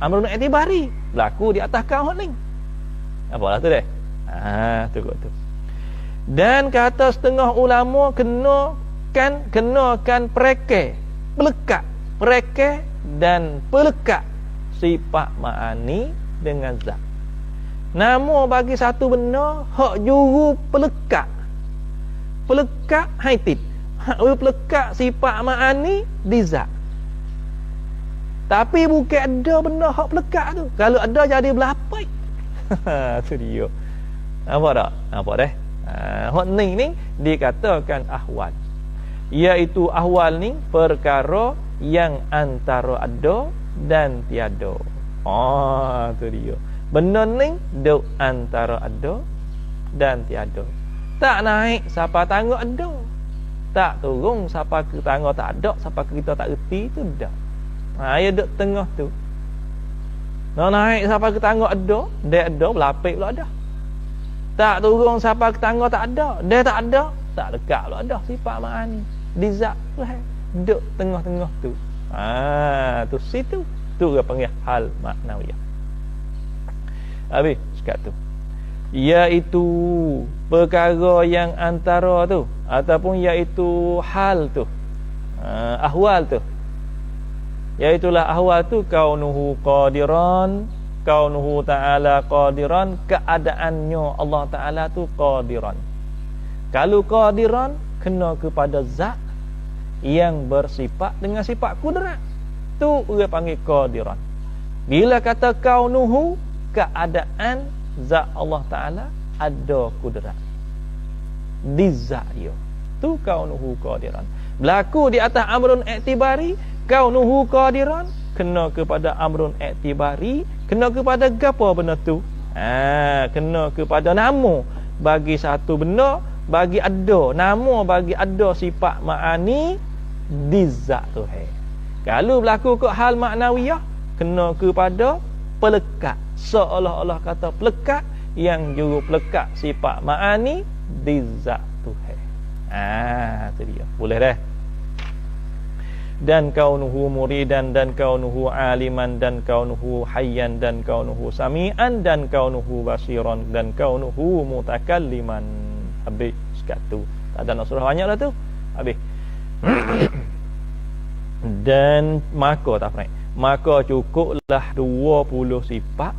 amrun iktibari. Berlaku di atas kau hak ni. Apalah tu deh. Tu kot tu. Dan kata setengah ulama kenakan pereke, dan pelekat sifat ma'ani dengan zat. Nama bagi satu benda hak juru pelekat haitid, hak pelekat sifat ma'ani di zat. Tapi bukan ada benda hak pelekat tu. Kalau ada jadi belapai. Tu dia. Nampak tak? Nampak dah. Hak ni dikatakan ahwal, iaitu ahwal ni perkara yang antara ada dan tiada. Tu dia. Benda ni duk antara ada dan tiada. Tak naik siapa tangga ada, tak turun siapa tangga tak ada, siapa kita tak reti tu dah. Ia duk tengah tu. Nak naik siapa tangga ada, dia ada, berlapik pula ada. Tak turun siapa ke tangga tak ada, dia tak ada, tak dekat pula ada sifat ma'ani di zat Tuhan. Duk tengah-tengah tu. Tu situ. Tu dia panggil hal maknawiyah. Habis sekat tu. Iaitu perkara yang antara tu ataupun iaitu hal tu. Ahwal tu. Iaitulah ahwal tu kaunuhu qadiran, kaunuhu ta'ala qadiran, keadaannya Allah Ta'ala tu qadiran. Kalau qadiran kena kepada zat yang bersifat dengan sifat kudrat, tu dia panggil qadiran. Bila kata kaunuhu, keadaan zat Allah Ta'ala ada kudrat di zat dia, tu kaunuhu qadiran. Berlaku di atas amrun iktibari, kaunuhu qadiran kena kepada amrun iktibari, kena kepada gapo benda tu? Kena kepada nama bagi satu benda, bagi ada nama, bagi ada sifat ma'ani di zat tu. Kalau berlaku ke hal maknawiyah, kena kepada pelekat, seolah-olah kata pelekat yang juru pelekat sifat ma'ani di zat tu. Tu dia. Boleh dah. Dan kaunuhu muridan, dan kaunuhu aliman, dan kaunuhu hayyan, dan kaunuhu sami'an, dan kaunuhu basiran, dan kaunuhu mutakalliman. Habis sekat tu. Tak ada nak surah banyak lah tu. Habis. Dan maka maka cukuplah 20 sifat.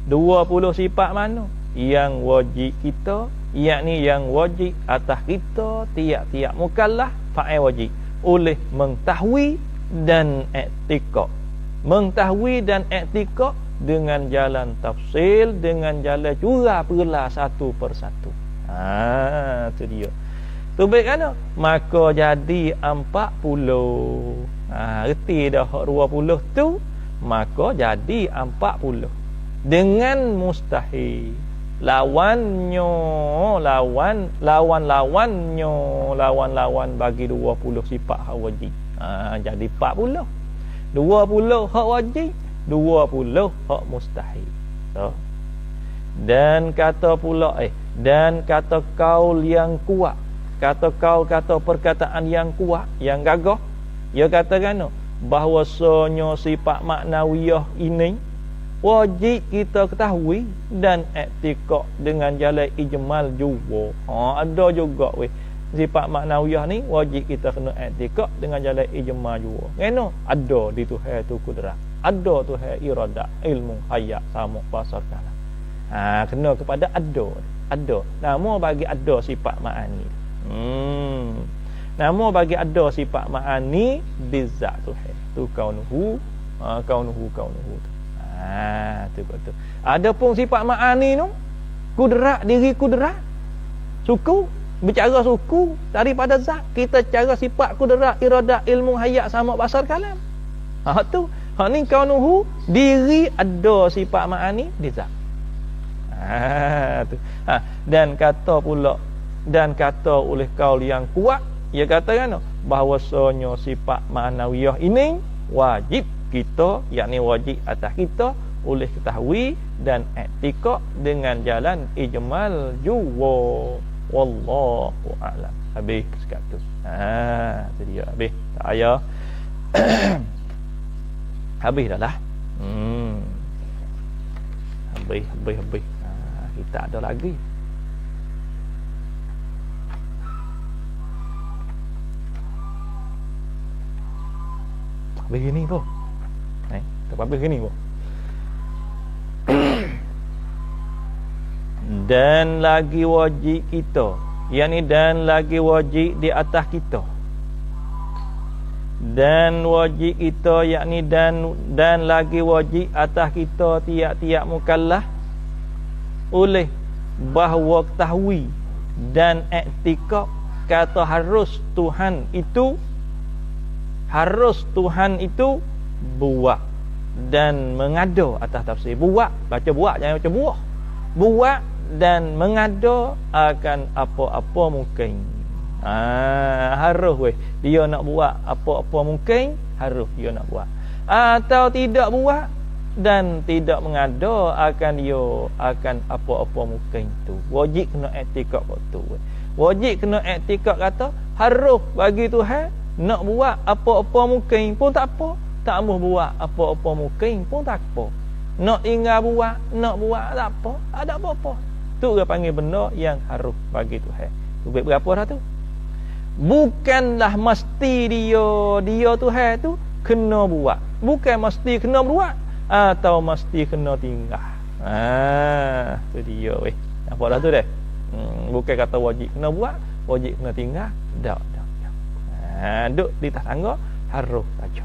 20 sifat mana? Yang wajib kita, yakni yang wajib atas kita tiap-tiap mukallaf fa'il wajib oleh mengetahui dan i'tiqad. Mengetahui dan i'tiqad dengan jalan tafsil, dengan jalan curah perlah satu persatu. Tu dia. Tu baik kan? Maka jadi 40. Reti dah 20 tu, maka jadi 40. Dengan mustahil. Lawannya lawan bagi 20 sifat hak wajib. Jadi 40. 20 hak wajib, 20 hak mustahil. So, dan kata pula dan kata kaul yang kuat, kata kaul, kata perkataan yang kuat, yang gagah, ia katakan bahawasanya sifat maknawiyah ini wajib kita ketahui dan i'tiqad dengan jalan ijmal juga. Ada juga sifat maknawiyah ni wajib kita kena i'tiqad dengan jalan ijmal juga. Kena ada di Tuhan tu kudrat, ada Tuhan iradah, ilmu, hayat, sama, basar, kalam. Kena kepada ada. Nama bagi ada sifat ma'ani. Nama bagi ada sifat ma'ani bizat Tuhan. Tu kaunuhu, kaunuhu tu. Tu betul. Ada pun sifat ma'ani tu kudrat, diri kudrat. Suku, bicara suku daripada zat. Kita cara sifat kudrat, iradah, ilmu, hayat sama basar kalam. Tu. Ni kaunuhu, diri ada sifat ma'ani di zat. Tu. Dan kata pula, dan kata oleh kaul yang kuat, ia kata kan bahawasanya sifat ma'nawiyah ini wajib kita, yakni wajib atas kita oleh ketahui dan i'tikad dengan jalan ijmal juwa. Wallahu a'lam. Habis sekat tu. Tu dia habis. Tak payah. Habis dah lah. Habis. Kita ada lagi. Begini pun. Tak apa begini pun. Dan lagi wajib kita, yakni dan lagi wajib di atas kita. Dan wajib kita, yakni dan lagi wajib atas kita tiap-tiap mukallaf oleh bahawa ketahui dan i'tikad kata harus Tuhan itu buat dan mengada atas tafsir. Buat, baca buat, jangan baca buah. Buat dan mengada akan apa-apa mungkin. Harus weh. Dia nak buat apa-apa mungkin, harus dia nak buat. Atau tidak buat dan tidak mengada akan dia akan apa-apa mungkin tu. Wajib kena i'tikad tu. Wajib kena i'tikad kata harus bagi Tuhan. Nak buat apa-apa mungkin pun tak apa. Tak mahu buat apa-apa mungkin pun tak apa. Nak tinggal buat, nak buat tak apa. Ada apa-apa. Tu dia panggil benda yang harus bagi Tuhan. Lebih berapa dah tu? Bukanlah mesti dia Tuhan tu kena buat. Bukan mesti kena buat atau mesti kena tinggal. Tu dia weh. Nampak dah tu dah. Bukan kata wajib kena buat, wajib kena tinggal. Tak. Duduk di atas tangga harus saja.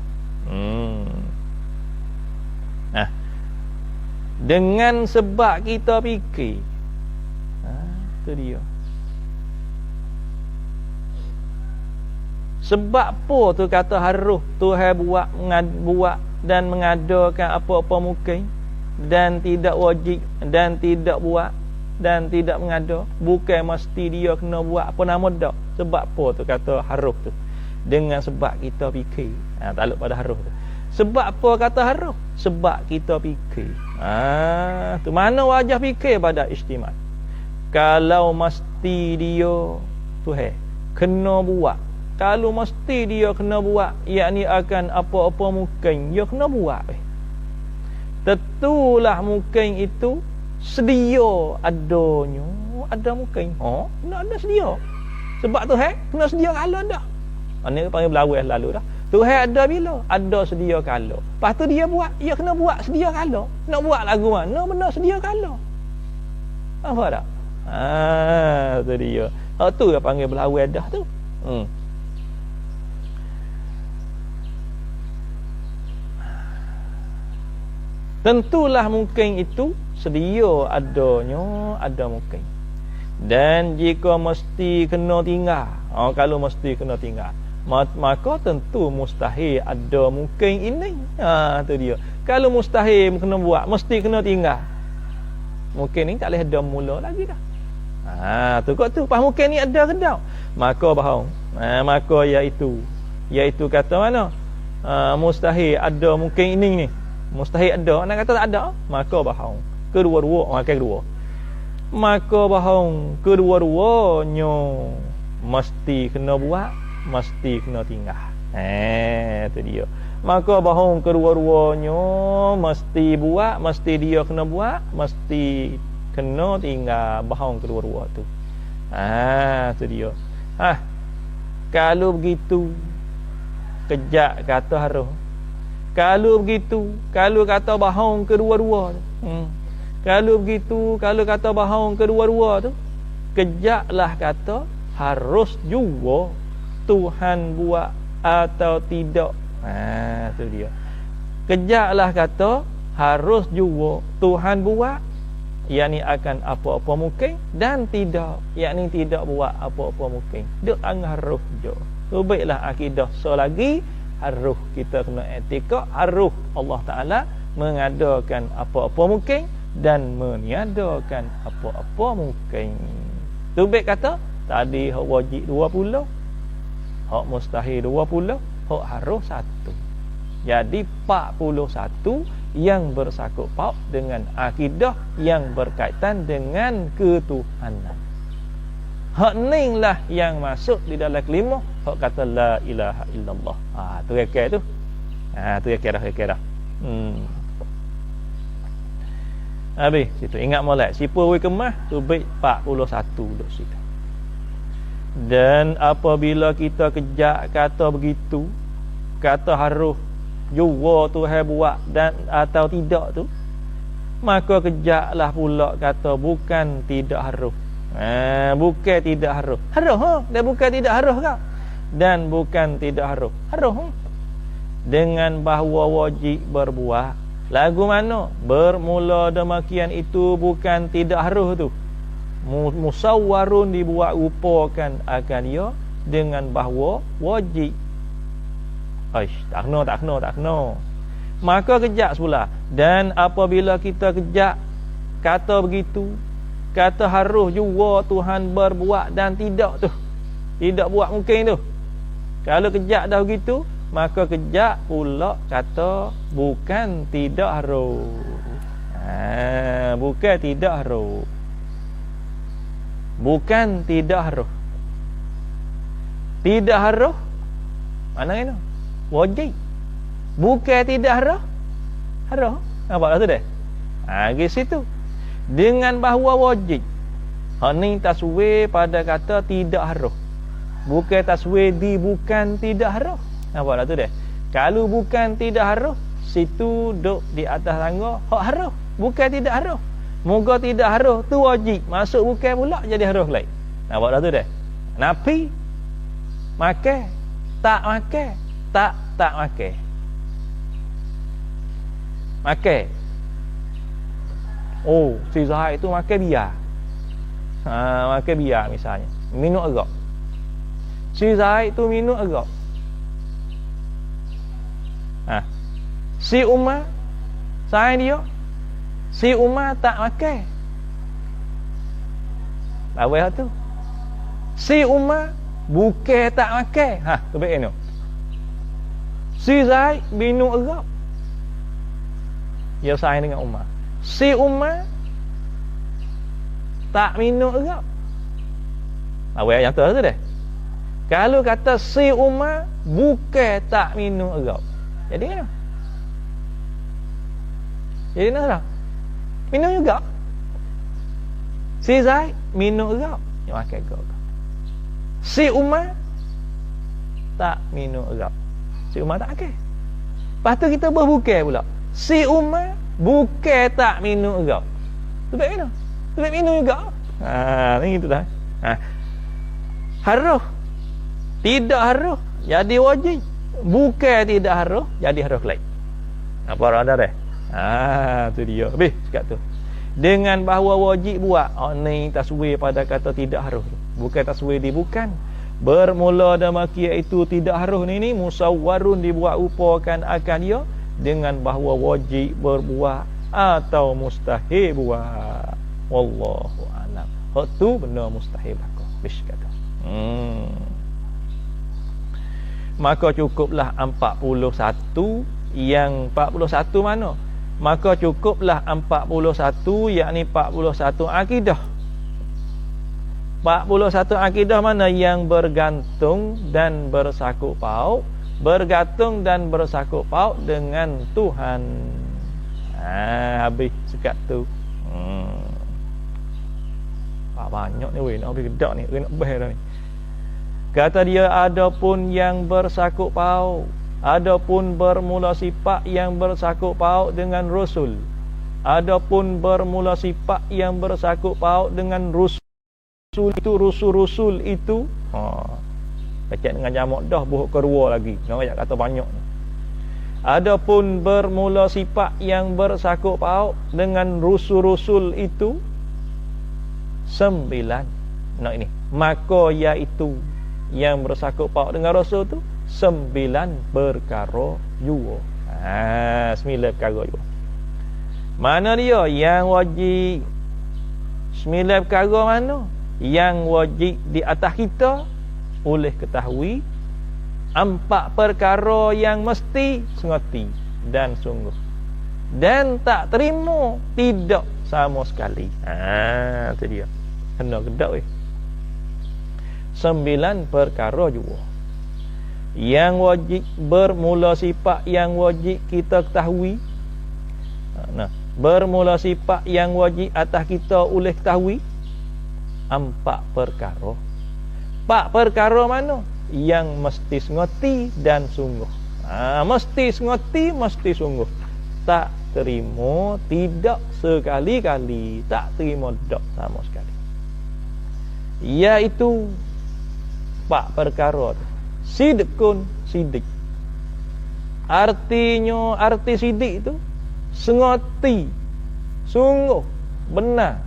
Dengan sebab kita fikir. Itu dia. Sebab apa tu kata harus Tuhan buat dan mengadakan apa-apa mungkin dan tidak wajib dan tidak buat dan tidak mengada. Bukan mesti dia kena buat apa nama dak. Sebab apa tu kata harus tu? Dengan sebab kita fikir. Takluk pada harus tu. Sebab apa kata harus? Sebab kita fikir. Tu mana wajah fikir pada istimal. Kalau mesti dia Tuhan kena buat. Kalau mesti dia kena buat, yakni akan apa-apa mungkin dia kena buat. Tentulah mungkin itu sedia adanya. Ada mungkin. Nak ada sedia. Sebab Tuhan kena sedia kalau dah. Ini panggil berlawan lalu dah. Tuhan ada bila? Ada sedia kala. Lepas tu dia buat, dia kena buat sedia kala. Nak buat lagu mana benda sedia kala. Apa tak? Tu dia. Tu dia panggil berlawan dah tu. Tentulah mungkin itu sedia adanya, ada mungkin. Dan jika mesti kena tinggal, kalau mesti kena tinggal, maka tentu mustahil ada mungkin ini. Tu dia. Kalau mustahil kena buat, mesti kena tinggal, mungkin ni tak boleh ada mula lagi dah. Tu kok tu pas mungkin ni ada ke tak? Maka bahau. Maka iaitu kata mana? Mustahil ada mungkin ini ni. Mustahil ada, nak kata tak ada, maka bahau. Kedua-dua, makan kedua. Maka bahau kedua-duanya mesti kena buat, mesti kena tinggal. Tu dia. Maka bahau kedua-duanya mesti buat, mesti dia kena buat, mesti kena tinggal. Bahau kedua-dua tu. Tu dia. Kalau begitu kejak kata harus. Kalau begitu, kalau kata bahau kedua-dua tu. Kalau begitu, kalau kata bahau kedua-dua tu, kejaklah kata harus juga. Tuhan buat atau tidak. Tu dia. Kejaklah kata harus juga Tuhan buat, yakni akan apa-apa mungkin, dan tidak, yakni tidak buat apa-apa mungkin. Duk harus je. So baiklah akidah selagi harus kita kena etika, harus Allah Taala mengadakan apa-apa mungkin dan meniadakan apa-apa mungkin. Tu baik kata tadi hak wajib 20, hak mustahil 20, hak harus 1. Jadi 41 yang bersangkut paut dengan akidah yang berkaitan dengan ketuhanan. Hak ni lah yang masuk di dalam kelima, hak kata la ilaha illallah. Tu rekeh tu. Tu rekeh dah. Habis situ ingat molek siapa we kemah tu baik 41 duduk situ. Dan apabila kita kejak kata begitu, kata harus jua Tuhan buat dan atau tidak tu, maka kejaklah pula kata bukan tidak harus. Bukan tidak harus. Harus dan bukan tidak harus kau. Dan bukan tidak harus. Harus. Dengan bahawa wajib berbuat. Lagu mana? Bermula demikian itu bukan tidak harus tu. Musawwarun dibuat rupakan akan dia dengan bahawa wajib. Tak kena. Maka kejak pula. Dan apabila kita kejak kata begitu, kata harus juga Tuhan berbuat dan tidak tu, tidak buat mungkin tu. Kalau kejak dah begitu, maka kejak pula kata bukan tidak harus. Bukan tidak harus. Bukan tidak harus. Tidak harus mana ini? Wajib. Bukan tidak harus. Harus. Nampak tu dah? Di situ. Dengan bahawa wajib. Ni taswir pada kata tidak harus. Bukan taswir di bukan tidak harus. Nampak tu dah? Kalau bukan tidak harus, situ duk di atas tangga hak harus. Bukan tidak harus. Moga tidak harus tu wajib. Masuk bukan pula jadi harus lain. Nampak tu dah? Napi makan, tak makan, tak makan. Makan. Si Zahid tu makan biar. Makan biar misalnya. Minum agak. Si Zahid tu minum agak. Si Umar sayang dia. Si Umar tak makan. Bawah tu. Si Umar bukan tak makan. Tu baik ni. Si Zahid minum agak. Dia sayang dengan Umar. Si Umar tak minum agak. Awak yang tu dah. Kalau kata si Umar bukan tak minum agak, jadi kan? Jadi nak minum juga. Si Zaid minum agak, dia makan agak. Si Umar tak minum agak. Si Umar tak makan. Lepas tu kita berbukai pula. Si Umar bukan tak minum agak. Tu baik minum. Tu baik minum juga. Ni gitu dah. Harus. Tidak harus jadi wajib. Bukan tidak harus jadi harus lain. Apa orang ada dah? Tu dia. Habis cakap tu. Dengan bahawa wajib buat. Ni taswir pada kata tidak harus. Bukan taswir di bukan. Bermula demikian itu tidak harus ni musawwarun dibuat rupakan akan dia dengan bahawa wajib berbuat atau mustahil buat. Wallahu a'lam. Hak tu benda mustahil berlaku. Bish kata. Maka cukuplah 41 yang 41 mana? Maka cukuplah 41 yakni 41 akidah. 41 akidah mana yang bergantung dan bersangkut paut, bergantung dan bersangkut paut dengan Tuhan. Habis sekat tu. Banyak ni weh, nak habis gedak ni, nak bahir dah ni. Kata dia adapun yang bersangkut paut, adapun bermula sifat yang bersangkut paut dengan Rasul, adapun bermula sifat yang bersangkut paut dengan Rasul itu, Rasul-Rasul itu Baca dengan jamak dah buhuk kedua lagi. Orang ayat kata banyak. Adapun bermula sifat yang bersakut paut dengan rusul-rusul itu 9. Nah ini, maka iaitu yang bersakut paut dengan rasul tu 9 perkara jua. 9 perkara jua. Mana dia yang wajib? 9 perkara mana? Yang wajib di atas kita oleh ketahui. 4 perkara yang mesti sengati dan sungguh dan tak terima tidak sama sekali. Itu dia. Kena gedak weh. 9 perkara juga yang wajib bermula sifat yang wajib kita ketahui. Nah, bermula sifat yang wajib atas kita oleh ketahui 4 perkara. 4 perkara mana? Yang mesti sengati dan sungguh. Mesti sengati, mesti sungguh. Tak terima, tidak sekali-kali. Tak terima dak sama sekali. Iaitu 4 perkara tu. Sidqun, sidik. Artinya, arti sidik itu sengati, sungguh, benar.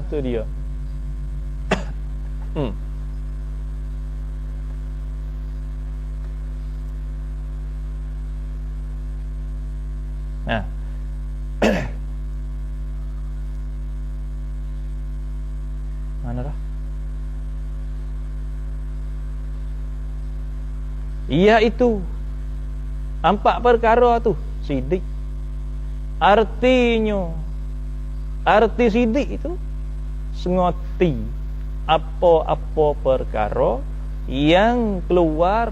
Tu dia. Mana dah? Iaitu 4 perkara tu sidik. Artinya, arti sidik itu sengoti apa-apa perkara yang keluar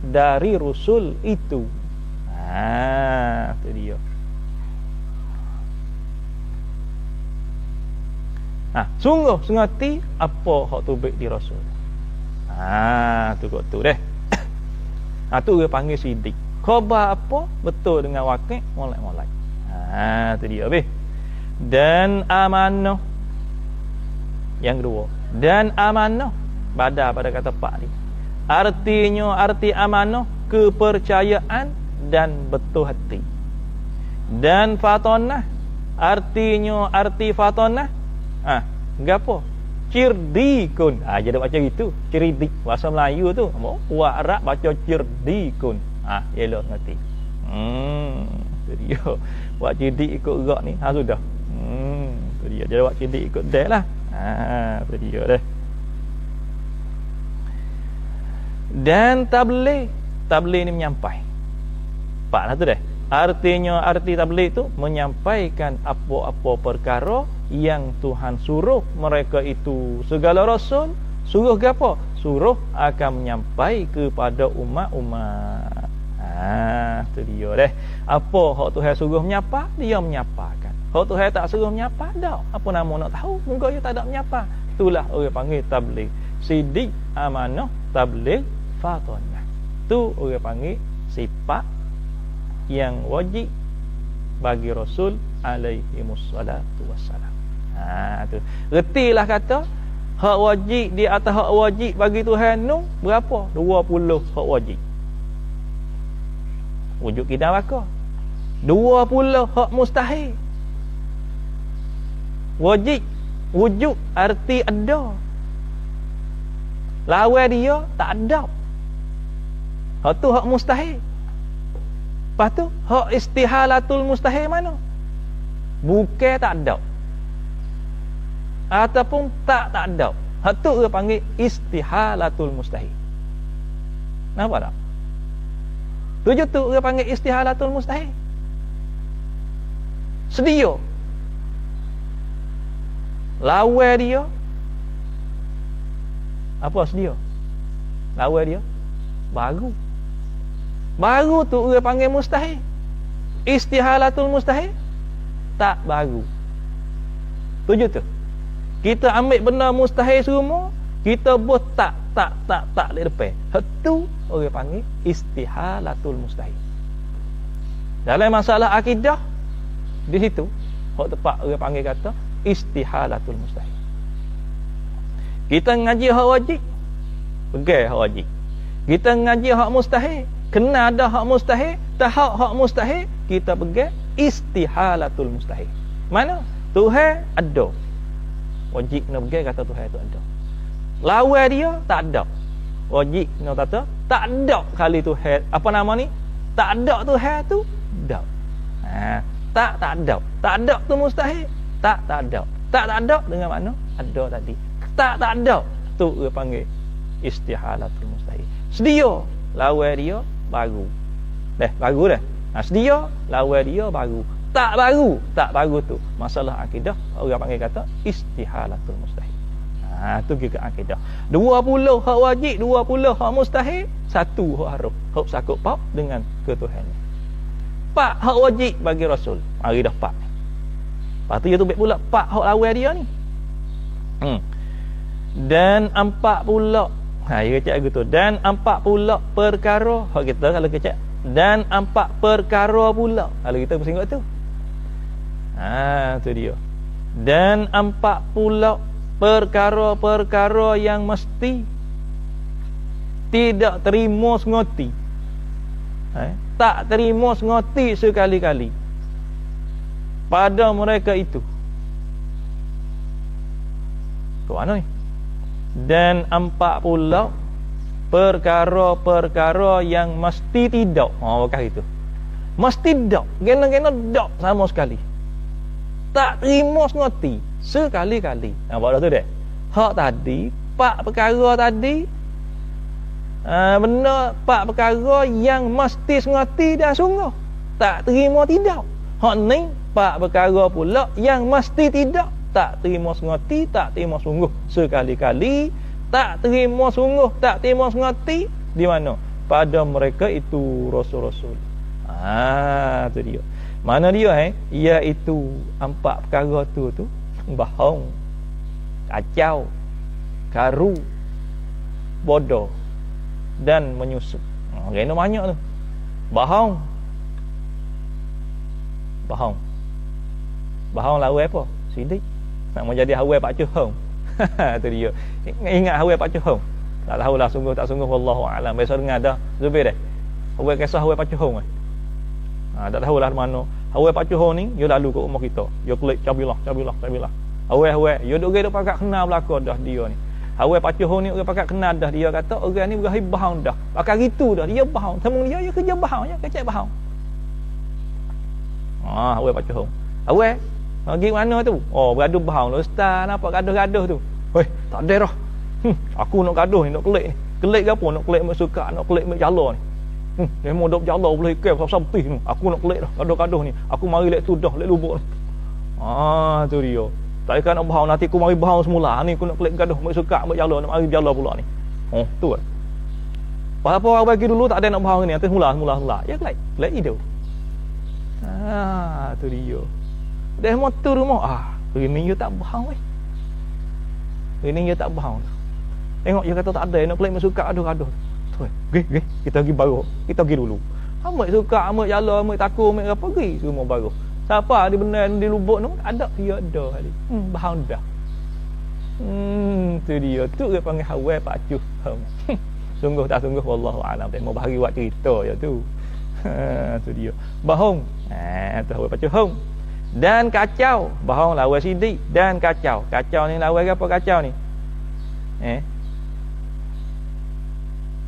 dari Rasul itu. Itu dia. Sungguh sengati apa hak tu baik di Rasul. Tu kok tu deh. Tu dia panggil sidik. Khabar apa betul dengan wakil molek-molek. Tu dia habis. Dan amanah yang kedua. Dan amanah pada kata pak ni. Artinya arti amanah kepercayaan dan betul hati. Dan fatonah artinya arti fatonah gapo? Cirdikun. Jadi macam itu. Cirdik bahasa Melayu tu. Orang Arab baca cirdikun. Elok ngerti. Tu dia. Buat cirdik ikut gerak ni. Sudah. Tu dia. Jadi buat cirdik ikut dah lah. Tu dia dah. Dan tabligh. Tabligh ni menyampai. Pak lah tu dah. Artinya arti tabligh tu menyampaikan apa-apa perkara yang Tuhan suruh mereka itu segala rasul suruh gapo? Suruh akan menyampai kepada umat-umat. Tu dia dah. Apa hak Tuhan suruh menyapa, dia menyapakan. Hak Tuhan tak suruh menyapa dak. Apa nama nak tahu? Mungkin dia tak ada menyapa. Itulah orang panggil tabligh. Sidik, amanah, tabligh, fatonah. Tu orang panggil sifat yang wajib bagi Rasul alaihi wassalatu wassalam. Tu. Retilah kata hak wajib di atas hak wajib bagi Tuhan tu berapa? 20 hak wajib. Wujud kita apa? 20 hak mustahil. Wajib wujud arti ada. Lawan dia tak ada. Hak tu hak mustahil. Lepas tu hak istihalatul mustahil mana? Bukan tak ada. Ataupun tak ada. Hak tu dia panggil istihalatul mustahil. Nampak tak? Tujuh tu dia panggil istihalatul mustahil. Sedia. Lawan dia. Apa sedia? Lawan dia baru. Baru tu dia panggil mustahil. Istihalatul mustahil tak baru. Tujuh tu. Kita ambil benda mustahil semua, kita buat tak lek depan. Itu orang panggil istihalatul mustahil. Dalam masalah akidah di situ, hak tepat orang panggil kata istihalatul mustahil. Kita ngaji hak wajib, Pegang hak wajib. Kita ngaji hak mustahil, kena ada hak mustahil, tahap hak mustahil, kita pegang istihalatul mustahil. Mana? Tuhan ada. Wajib kena pegang kata Tuhan itu ada. Lawan dia tak ada. Wajib kena kata tak ada kali Tuhan. Apa nama ni? Tak ada Tuhan tu ada. Tak ada. Tak ada tu mustahil. Tak ada. Tak ada dengan makna ada tadi. Tak ada tu dia panggil istihalatul mustahil. Sedia lawan dia baru. Baru dah. Sedia lawan dia baru. Tak baru tu masalah akidah, orang panggil kata istihalatul mustahil. Tu kira akidah. 20 hak wajib, 20 hak mustahil, 1 hak haram. Hak sakut pak dengan ketuhanan. 4 hak wajib bagi Rasul. Mari dah 4. Lepas tu dia tubik pula 4 hak lawan dia ni. Dan 4 pula. Dia kecek gitu. Dan 4 pula perkara. Hak kita kalau kecek. Dan 4 perkara pula. Kalau kita mesti ingat tu. Tu dia. Dan 4 pula perkara-perkara yang mesti tidak terima sengoti. Tak terima sengoti sekali-kali pada mereka itu. Ke mana ni? Dan 4 pula perkara-perkara yang mesti tidak. Bukan itu. Mesti tidak. Kena-kena tidak sama sekali. Tak terima sengoti sekali-kali. Nampak dah tu dek? Hak tadi, 4 perkara tadi, benda 4 perkara yang mesti sengoti dah sungguh. Tak terima tidak. Hak ni 4 perkara pula yang mesti tidak. Tak terima sengoti, tak terima sungguh sekali-kali. Tak terima sungguh, tak terima sengoti di mana? Pada mereka itu rasul-rasul. Tu dia. Mana dia iaitu 4 perkara tu bohong, kacau, karu, bodoh dan menyusup. Kena banyak tu. Bohong lawan apa? Sidik. Nak mau jadi hawai Pak Cuhong. Tu dia. Ingat hawai Pak Cuhong. Tak tahulah sungguh tak sungguh, wallahu a'lam. Biasa dengar dah Zubir dah. Hawai kisah hawai Pak Cuhong. Tak tahulah mana. Hawai Pak Cuhong ni, dia lalu ke rumah kita. Dia klik cabilah. Hawai. Dia duk dia pakat kenal belaka dah dia ni. Hawai Pak Cuhong ni orang pakat kenal dah. Dia kata orang ni berakhir bahang dah. Pakat gitu dah. Dia bahang. Temung dia kerja bahang je, kecek bahang. Hawai Pak Cuhong. Hawai pergi mana tu? Bergaduh bahang. Ustaz nampak gaduh-gaduh tu. Tak ada dah. Aku nak gaduh ni, nak kelik ni. Kelik ke apa? Nak kelik mek suka, nak kelik mek jala ni. Dia mau dok jala boleh ke sampai ni. Aku nak kelik dah, gaduh-gaduh ni. Aku mari lek tu dah, lek lubuk ni. Tu dia. Tak ikan nak bahang, nanti aku mari bahang semula. Ni aku nak kelik gaduh mek suka, mek jala, nak mari jala pula ni. Tu kan. Apa orang bagi dulu tak ada nak bahang ni, nanti semula. Ya kelik hidup. Tu dia. Dah motor rumah. Ini dia tak bahang weh. Ini dia tak bahang. Tengok dia kata tak ada, nak kelik mek suka gaduh-gaduh. Pergi. Kita pergi baru. Kita pergi dulu. Amat suka, amat jala, amat takut, amat apa pergi semua baru. Siapa di benar di lubuk tu? Ada dia ada hari. Bahang dah. Tu dia. Tu dia panggil hawai Pak Cuhong. Sungguh tak sungguh wallahu a'lam. Mau bahari buat cerita je tu. Tu dia. Bahong. Tu hawai Pak Cuhong. Dan kacau. Bahong lawan sidik dan kacau. Kacau ni lawan apa kacau ni?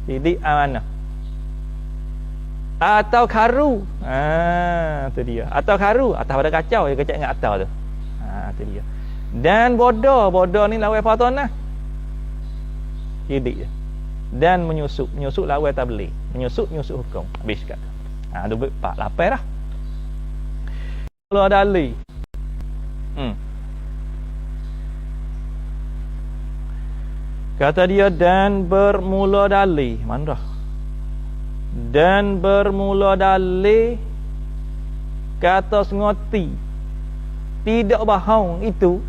Sidik mana? Atau karu. Tu dia. Atau karu, atau pada kacau dia kecek dengan atau tu. Tu dia. Dan bodoh ni lawan fatonah. Sidik je. Dan menyusup lawan tabligh. Menyusup hukum. Habis kata. Ada 4 dah. Kalau ada ali. Kata dia dan bermula dalih. Mana dah? Dan bermula dalih kata sengoti. Tidak bahang itu.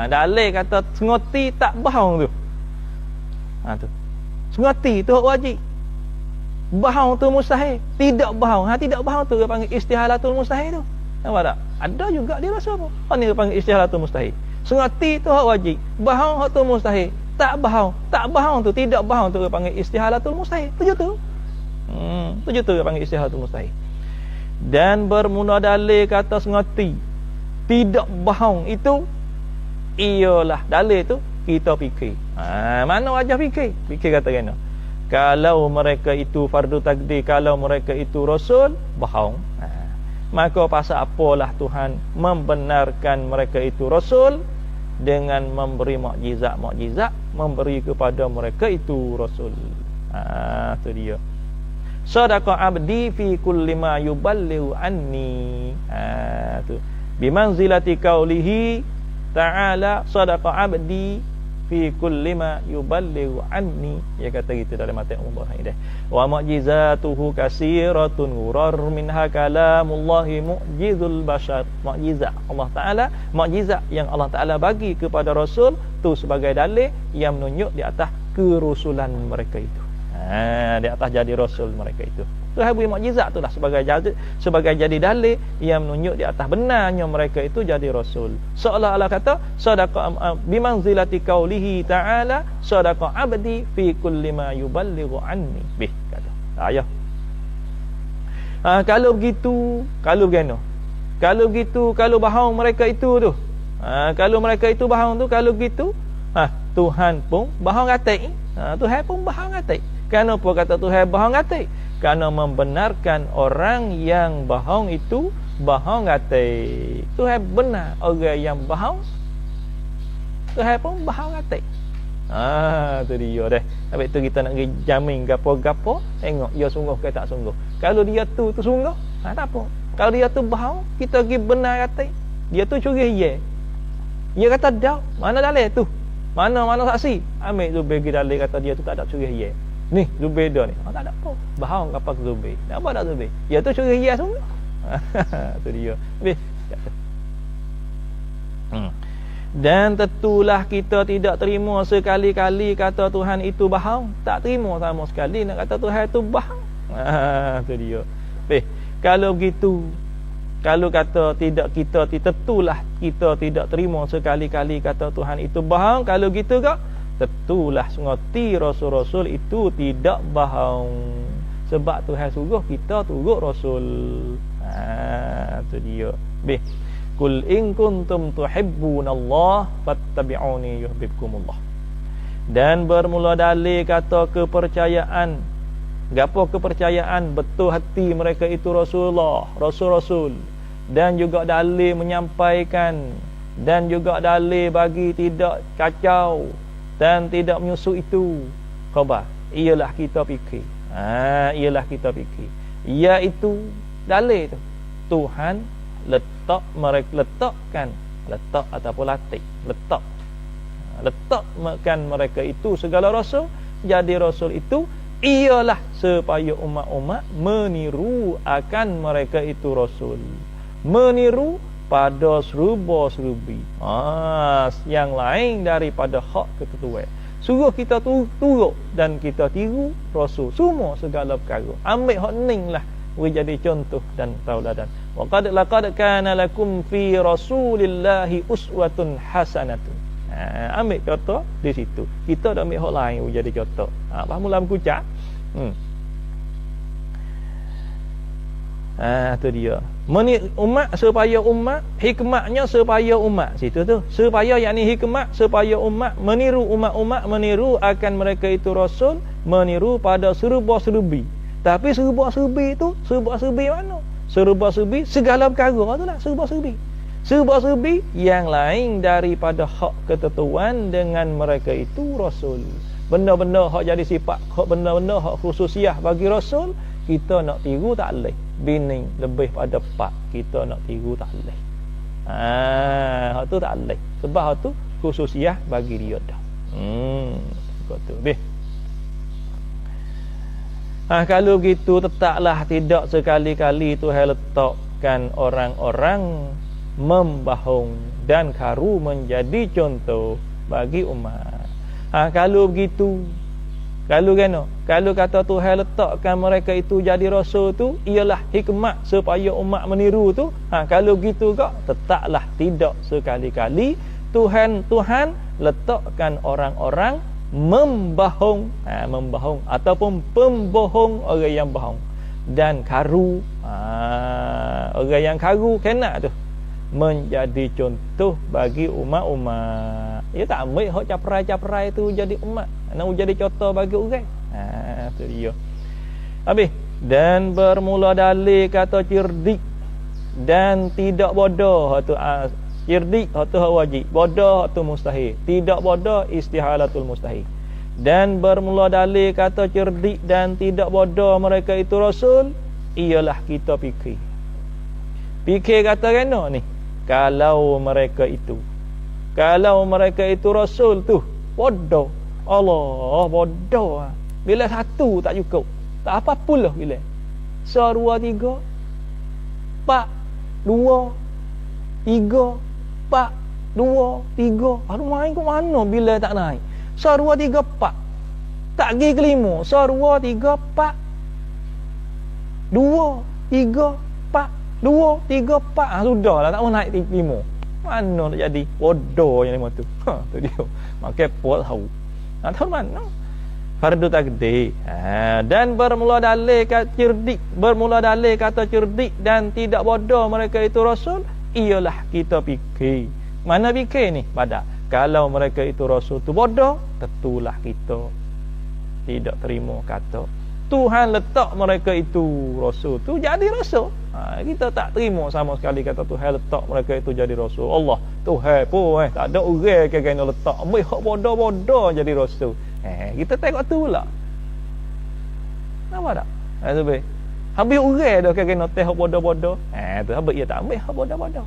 Dalih kata sengoti tak bahang tu. Tu. Sengoti tu hak wajib. Bahang tu mustahil. Tidak bahang. Tidak bahang tu dia panggil istihalatul mustahil tu. Nampak tak? Ada juga dia rasa apa? Ni dia panggil istihalatul mustahil. Sengoti tu hak wajib. Bahang hak tu mustahil. Tak bahang tak bohong tu, tidak bohong tu panggil istihalatul mustahil. Tujuh tu. Tujuh tu panggil istihalatul mustahil. Dan bermula dalil kata sengati tidak bohong itu ialah dalil tu kita fikir. Mana wajah fikir? Fikir kata kena. Kalau mereka itu fardu takdir, kalau mereka itu rasul, bohong. Maka pasal apalah Tuhan membenarkan mereka itu rasul dengan memberi mukjizat memberi kepada mereka itu rasul. Tu dia. Sadaqa abdi fi kulli ma yuballighu anni. Tu. Bimanzilati qaulihi ta'ala sadaqa abdi fi kulli ma yuballighu anni. Dia kata gitu dalam matan umum ini. Wa mu'jizatuhu kasiratun ghurar minha kalamullahi mu'jizul bashar. Mukjizat Allah Taala, mukjizat yang Allah Taala bagi kepada rasul tu sebagai dalil yang menunjuk di atas kerusulan mereka itu. Di atas jadi rasul mereka itu. Tuhan beri mukjizat itulah sebagai jadi dalil yang menunjuk di atas benarnya mereka itu jadi rasul. Seolah-olah kata sadaqa bimanzilati qaulihi ta'ala sadaqa abdi fi kulli ma yuballighu anni bih kata. Ya. Kalau begitu, kalau begini. Kalau begitu, kalau bohong mereka itu tu. Kalau mereka itu bohong tu, kalau begitu, Tuhan pun bohong katai. Tuhan pun bohong katai. Kenapa kata Tuhan bohong katai? Kerana membenarkan orang yang bohong itu bohong katai. Tuhan benar orang yang bohong, Tuhan pun bohong katai. Tu dia dah. Habis tu kita nak jamin gapo-gapo, tengok dia sungguh ke tak sungguh. Kalau dia tu sungguh, tak apa. Kalau dia tu bohong, kita pergi benar katai. Dia tu curi ye. Dia kata dak, mana dalil tu? Mana saksi? Ambil tu bagi dalil kata dia tu tak ada curi ye. Ni Zubair dah ni. Tak ada apa. Bohong apa ke Zubair? Tak apa dak Zubair. Dia tu curi ye sungguh. Tu dia. Habis. Dan tentulah kita tidak terima sekali-kali kata Tuhan itu bohong. Tak terima sama sekali nak kata Tuhan itu bohong. Tu dia. Kalau begitu, kalau kata tidak kita tentulah kita tidak terima sekali-kali kata Tuhan itu bohong. Kalau gitu kak, tentulah ngoti rasul-rasul itu tidak bohong. Sebab Tuhan suruh kita turut rasul. Tu dia. Kul in kuntum tuhibbunallah fattabi'uni yuhibbukumullah. Dan bermula dalil kata kepercayaan. Gapo kepercayaan betul hati mereka itu Rasulullah, rasul-rasul. Dan juga dalil menyampaikan, dan juga dalil bagi tidak kacau dan tidak menyusuk itu khabar. Ialah kita fikir. Ialah kita fikir. Iaitu dalil tu. Tuhan letakkan ataupun letakkan mereka itu segala rasul. Jadi rasul itu ialah supaya umat-umat meniru akan mereka itu rasul, meniru pada seruba-serubi yang lain daripada hak ketentuan. Suruh kita turut dan kita tiru rasul semua segala perkara. Ambil hak ning lah jadi contoh dan tauladan. Wa qad laqad kana lakum fi rasulillahi uswatun hasanatun. Ambil contoh di situ. Kita dah ambil hak lain jadi contoh. Faham mula kucak? Tu dia. Umat supaya umat, hikmahnya supaya umat. Situ tu. Supaya yakni hikmah supaya umat meniru umat-umat meniru akan mereka itu rasul, meniru pada seruba-serubi. Tapi seruba-serubi tu, seruba-serubi mana? Seruba-serubi segala perkara tu lah, seruba-serubi. Seruba-serubi yang lain daripada hak ketentuan dengan mereka itu rasul. Benda-benda hak jadi sifat, benda-benda hak khususiah bagi rasul, kita nak tiru tak boleh. Bini lebih pada pak, kita nak tiru tak boleh. Hak tu tak boleh. Sebab hak tu khususiah bagi dia dah. Kau tu. Kalau begitu tetaplah tidak sekali-kali Tuhan letakkan orang-orang membohong dan karu menjadi contoh bagi umat. Kalau begitu, kalau kata Tuhan letakkan mereka itu jadi rasul tu ialah hikmah supaya umat meniru tu, kalau begitu kak tetaplah tidak sekali-kali Tuhan letakkan orang-orang membohong, membohong ataupun pembohong orang yang bohong, dan karu, orang yang karu kena tu menjadi contoh bagi umat-umat. Ya tak ambil hok caprai-caprai tu jadi umat, nak jadi contoh bagi orang. Tu dia. Habis, dan bermula dalil kata cerdik dan tidak bodoh, tu cerdik tu wajib, bodoh tu mustahil. Tidak bodoh istihalatul mustahil. Dan bermula dalil kata cerdik dan tidak bodoh mereka itu rasul, ialah kita fikir. Fikir kata kena ni, kalau mereka itu rasul tu bodoh, Allah bodoh. Bila satu tak cukup, tak apa pula bila. Dua, tiga, empat, dua, tiga, empat, dua, tiga. Aduh, main ke mana bila tak naik? Dua, tiga, empat. Tak pergi kelima. Dua, tiga, empat. Dua, tiga, empat. Dua, tiga, empat. Sudahlah, tak mau naik lima. Mana nak jadi? Bodoh yang lima tu. Tu dia. Makai pot tahu. Tahu mana? Fardu takdir. Dan bermula dalil kata cerdik dan tidak bodoh mereka itu rasul, ialah kita fikir. Mana fikir ni? Pada kalau mereka itu rasul tu bodoh, tentulah kita tidak terima kata Tuhan letak mereka itu rasul tu jadi rasul. Kita tak terima sama sekali kata Tuhan letak mereka itu jadi rasul. Allah Tuhan pun tak ada orang kena letak ambil hak bodoh-bodoh jadi rasul. Kita tengok tu pula. Nampak tak? Tu be. Habis orang dah kena teh hak bodoh-bodoh. Tu habis dia tak ambil hak bodoh-bodoh.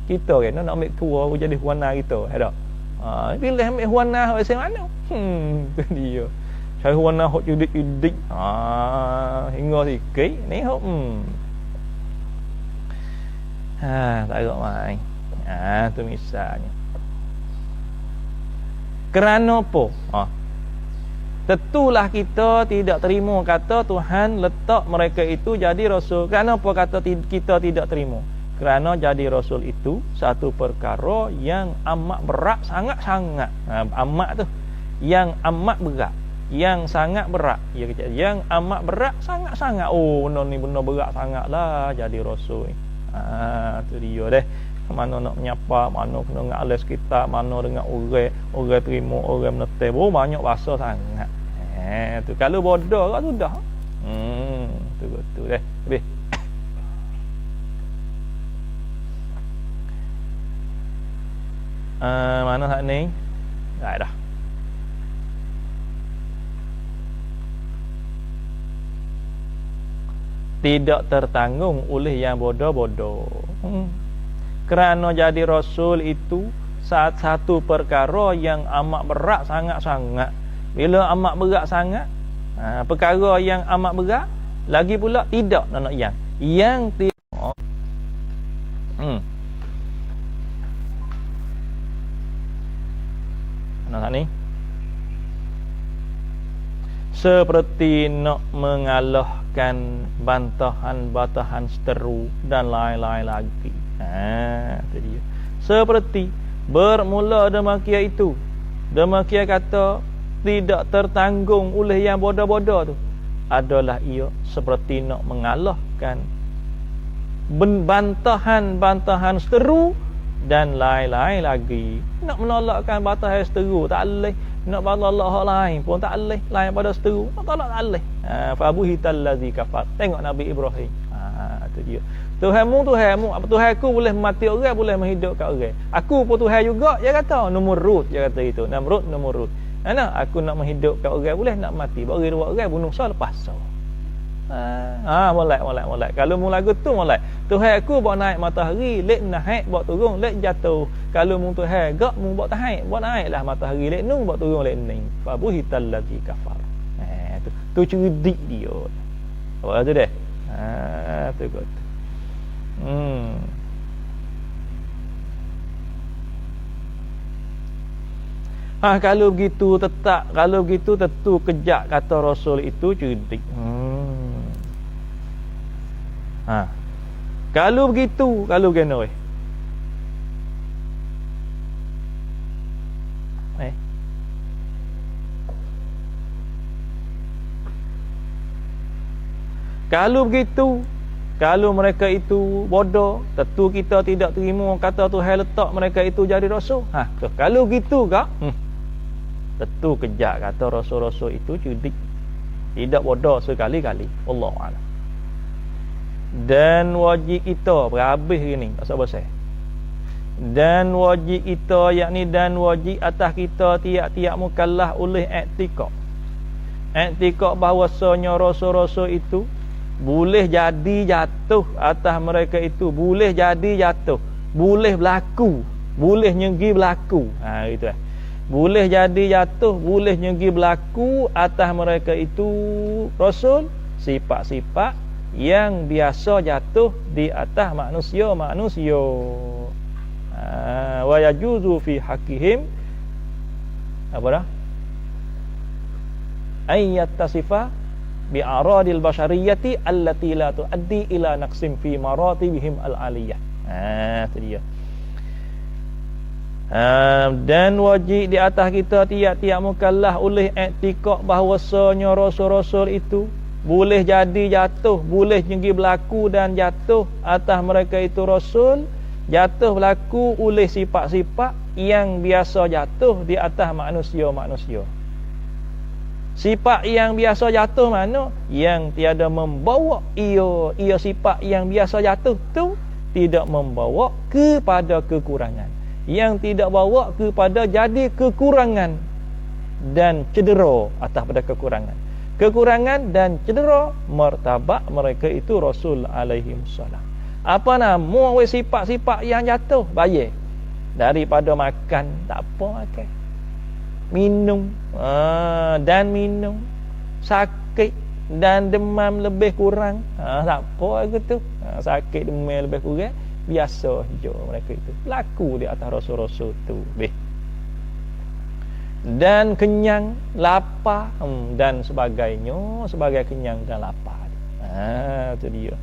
Kita kena nak ambil tua jadi huana kita. Tak? Bila ambil huana hak macam mana? Tu dia. Saya huana hak judik-judik. Hingga sikit ni hak tak agak main. Tu misalnya. Kerana apa? Tentulah kita tidak terima kata Tuhan letak mereka itu jadi rasul. Kerana apa kata kita tidak terima? Kerana jadi rasul itu satu perkara yang amat berat, sangat-sangat. Amat tu yang amat berat, yang sangat berat. Yang amat berat, sangat-sangat. Oh, benda ni benda berat sangatlah jadi rasul. Tu dia deh. Mana nak menyapa, mana kena dengan alas kita, mana dengan orang terima, orang menetai. Banyak bahasa sangat. Tu kalau bodoh kan sudah. Tu betul deh. Habis. Mana hak ni? Dah. Tidak tertanggung oleh yang bodoh-bodoh. Kerana jadi rasul itu satu perkara yang amat berat sangat-sangat. Bila amat berat sangat, perkara yang amat berat, lagi pula tidak nak yang tidak. Nak ni seperti nak mengalahkan bantahan-bantahan seteru dan lain-lain lagi. Tu dia. Seperti bermula demikian itu. Demikian kata tidak tertanggung oleh yang bodoh-bodoh tu adalah ia seperti nak mengalahkan bantahan-bantahan seteru dan lain-lain lagi. Nak menolakkan bantahan seteru tak boleh. Nak menolak hak lain pun tak boleh. Lain pada seteru tak tolak tak boleh. Fa abuhital ladzi kafar. Tengok Nabi Ibrahim. Tu dia. Tuhanmu, Tuhanku boleh mati orang, boleh menghidupkan orang. Aku pun Tuhan juga, dia kata. Numurud, dia kata itu. Numurud. Aku nak menghidupkan orang, boleh nak mati. Bagi dua orang, bunuh sah lepas sah. Molek. Kalau mu lagu tu molek. Tuhan aku buat naik matahari, lek naik, buat turun, lek jatuh. Kalau mu Tuhan gak, mu buat naiklah matahari, lek nung, buat turun, lek ning. Fa buhital ladzi kafar. Tu cerdik dia. Apa tu deh? Tu kot. Kalau begitu tentu kejak kata Rasul itu cerdik. Kalau begitu, kalau kena Kalau begitu, kalau mereka itu bodoh, tentu kita tidak terima kata Tuhan letak mereka itu jadi rasul. Kalau gitu kak, tentu kejak kata rasul-rasul itu cerdik, tidak bodoh sekali-kali. Wallahu a'lam. Dan wajib kita berhabis ini pasal-pasal. Dan wajib kita, yakni dan wajib atas kita tiap-tiap mukallaf oleh i'tikad bahawasanya rasul-rasul itu boleh jadi jatuh atas mereka itu, boleh jadi jatuh, boleh berlaku, boleh nyegi berlaku. Gitu. Boleh jadi jatuh, boleh nyegi berlaku atas mereka itu rasul, sifat-sifat yang biasa jatuh di atas manusia. Wa yajuzu fi haqqihim apa dah? Ayat tasifa bi'aradil bashariyati allati la tuaddi ila naqsim fi maratibihim al-aliyah. Itu dia. Dan wajib di atas kita tiap-tiap mukallaf oleh i'tikad bahawasanya rasul-rasul itu boleh jadi jatuh, boleh nyegi berlaku dan jatuh atas mereka itu rasul, jatuh berlaku oleh sifat-sifat yang biasa jatuh di atas manusia. Sifat yang biasa jatuh mana? Yang tiada membawa ia sifat yang biasa jatuh tu tidak membawa kepada kekurangan, yang tidak bawa kepada jadi kekurangan dan cedera atas pada kekurangan dan cedera martabat mereka itu Rasul alaihi wasallam. Apa nama sifat-sifat yang jatuh? Bayar daripada makan, tak apa makan, minum minum, sakit dan demam lebih kurang, tak apa gitu. Sakit demam lebih kurang biasa je mereka itu laku di atas rasul-rasul tu. Dan kenyang, lapar dan sebagainya, sebagai kenyang dan lapar. Itu dia.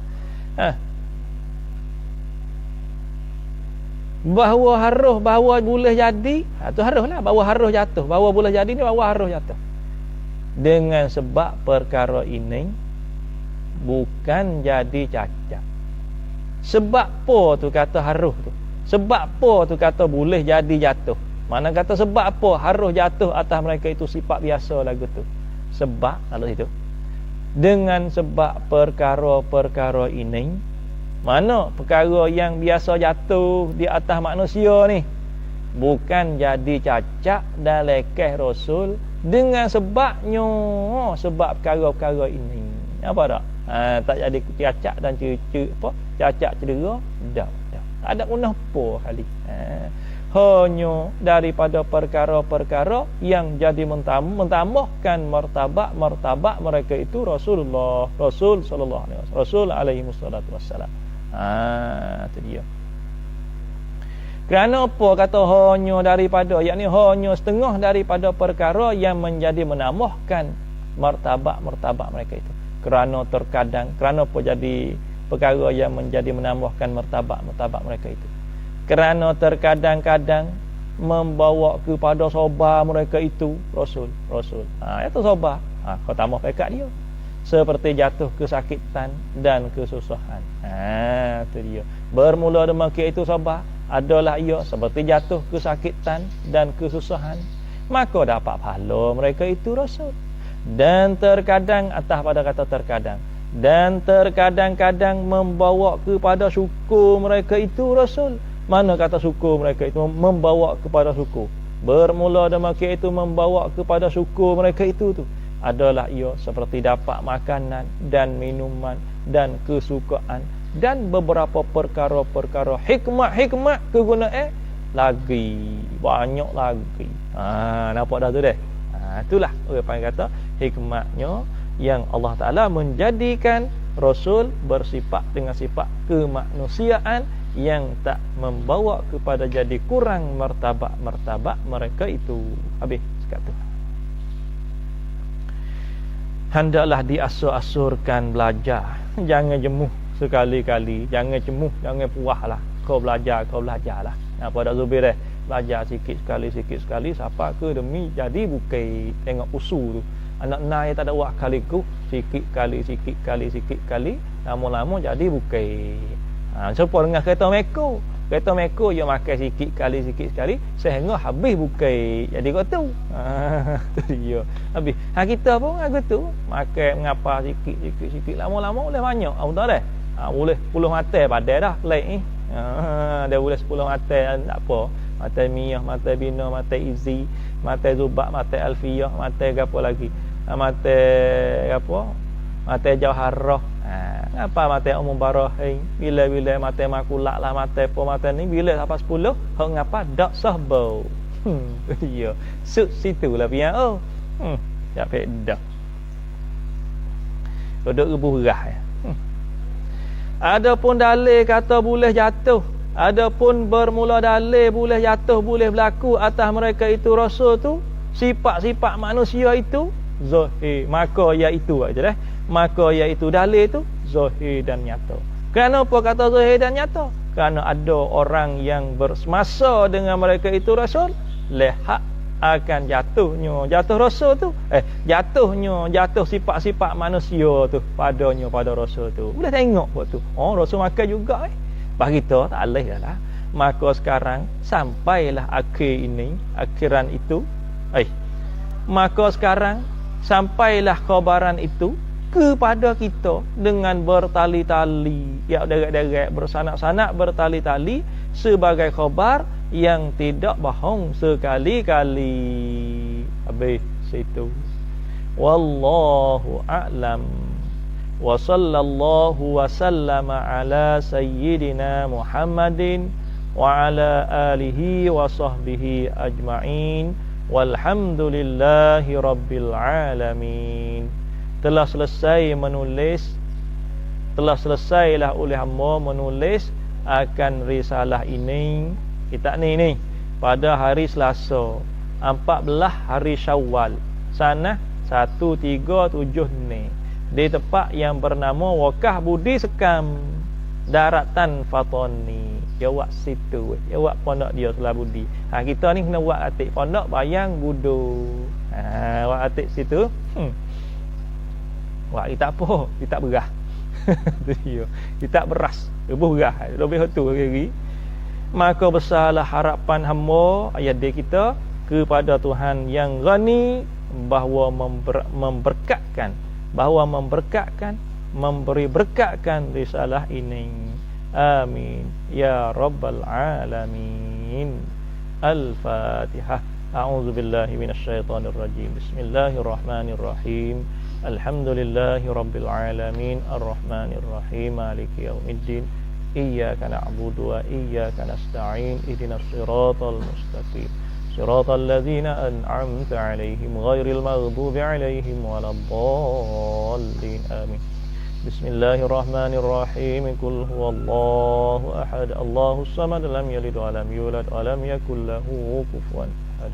Bahawa boleh jadi, tu haruslah bahawa harus jatuh, bahawa boleh jadi ni bahawa harus jatuh. Dengan sebab perkara ini bukan jadi cacat. Sebab apa tu kata harus tu? Sebab apa tu kata boleh jadi jatuh? Mana kata sebab apa harus jatuh atas mereka itu sifat biasa lagu tu? Sebab kalau itu dengan sebab perkara-perkara ini, mana perkara yang biasa jatuh di atas manusia ni bukan jadi cacat dan lekeh Rasul dengan sebabnya, sebab perkara-perkara ini. Apa tak? Tak jadi cacat dan cacat cedera, tak ada guna apa kali. Hanya daripada perkara-perkara yang jadi mentambahkan martabat mereka itu Rasul sallallahu alaihi wasallam, Rasul alaihi wassalam. Itu dia. Kerana apa kata hanya daripada, yakni hanya setengah daripada perkara yang menjadi menambahkan martabat mereka itu. Kerana terkadang, kerana apa jadi perkara yang menjadi menambahkan martabat mereka itu? Kerana terkadang-kadang membawa kepada sobar mereka itu Rasul. Itu sobar. Kau tambah pekat dia. Seperti jatuh kesakitan dan kesusahan. Itu dia. Bermula demikian itu sobar adalah ia seperti jatuh kesakitan dan kesusahan, maka dapat pahala mereka itu Rasul. Dan terkadang, atas pada kata terkadang, dan terkadang-kadang membawa kepada syukur mereka itu Rasul. Mana kata syukur mereka itu? Membawa kepada syukur. Bermula demikian itu membawa kepada syukur mereka itu tu adalah ia seperti dapat makanan dan minuman dan kesukaan dan beberapa perkara-perkara hikmat kegunaan lagi banyak lagi. Nampak dah tu deh. Itulah orang kata hikmatnya yang Allah Ta'ala menjadikan Rasul bersifat dengan sifat kemanusiaan yang tak membawa kepada jadi kurang martabat mereka itu. Habis sekat tu. Hendaklah diasur-asurkan belajar. Jangan jemuh sekali-kali. Jangan jemuh, jangan puahlah. Kau belajar lah. Apa dak Zubir belajar sikit sekali siapa ke demi jadi bukan tengok usul tu. Anak nai tak ada buat kali ku sikit kali lama-lama jadi bukan. Serupa dengan kereta meko dia makan sikit kali sehingga habis bukan jadi kau tu. Tu dia habis. Kita pun aku tu makan mengapa sikit lama-lama boleh banyak. Tahu dah. Boleh 10 mata padai dah lain ni. Dia boleh 10 mata tak apa. Mata Miyah, mata Bina, mata Izi, mata Zubat, mata Alfiyah, mata apa lagi? Mata apa? Mata Jauharah. Apa mata Umum Barahin? Bila mata Makulat lah, mata apa mata ni bila sampai 10, hok ngapa dak sahbau. Ya. Situlah pian tak faedah. Duduk rebuh rah ya. Adapun dalil kata boleh jatuh, adapun bermula dalil boleh jatuh, boleh berlaku atas mereka itu rasul tu, sifat-sifat manusia itu zahir, maka iaitu aja dah. Maka iaitu dalil itu zahir dan nyata. Kenapa kata zahir dan nyata? Kerana ada orang yang bersemasa dengan mereka itu rasul, lihat akan jatuh rasul tu, jatuh sifat-sifat manusia tu pada rasul tu. Boleh tengok waktu rasul makan juga bagi kita tak leh lah. Maka sekarang sampailah akhiran itu maka sekarang sampailah khabaran itu kepada kita dengan bertali-tali, ya derat-derat bersanak-sanak bertali-tali sebagai khabar yang tidak bohong sekali-kali. Habis situ. Wallahu a'lam. Wa sallallahu wa sallama ala sayyidina Muhammadin wa ala alihi wa sahbihi ajma'in. Walhamdulillahi rabbil alamin. Telah selesailah oleh hamba menulis akan risalah ini. Kita ni pada hari Selasa 14 hari Syawal sana 137 ni di tempat yang bernama Wakah Budi Sekam Daratan Fatoni. Dia buat situ, dia buat pondok dia Selah Budi. Kita ni kena buat atik pondok Bayang Budu. Buat atik situ. Buat kita apa? Kita berah. Kita beras, rebuh berah, lebih tu hari. Maka besarlah harapan hamba ayat kita kepada Tuhan yang Ghani bahawa memberkatkan, memberi berkatkan risalah ini. Amin ya rabbal alamin. Al-Fatihah. A'udzu billahi minasyaitonir rajim. Bismillahirrahmanirrahim. Alhamdulillahi rabbil alamin. Arrahmanir rahim. Maliki yaumiddin. إياك نعبد وإياك نستعين اهدنا الصراط المستقيم صراط الذين أنعمت عليهم غير المغضوب عليهم ولا الضالين آمين بسم الله الرحمن الرحيم قل هو الله أحد الله الصمد لم يلد ولم يولد ولم يكن له كفوا أحد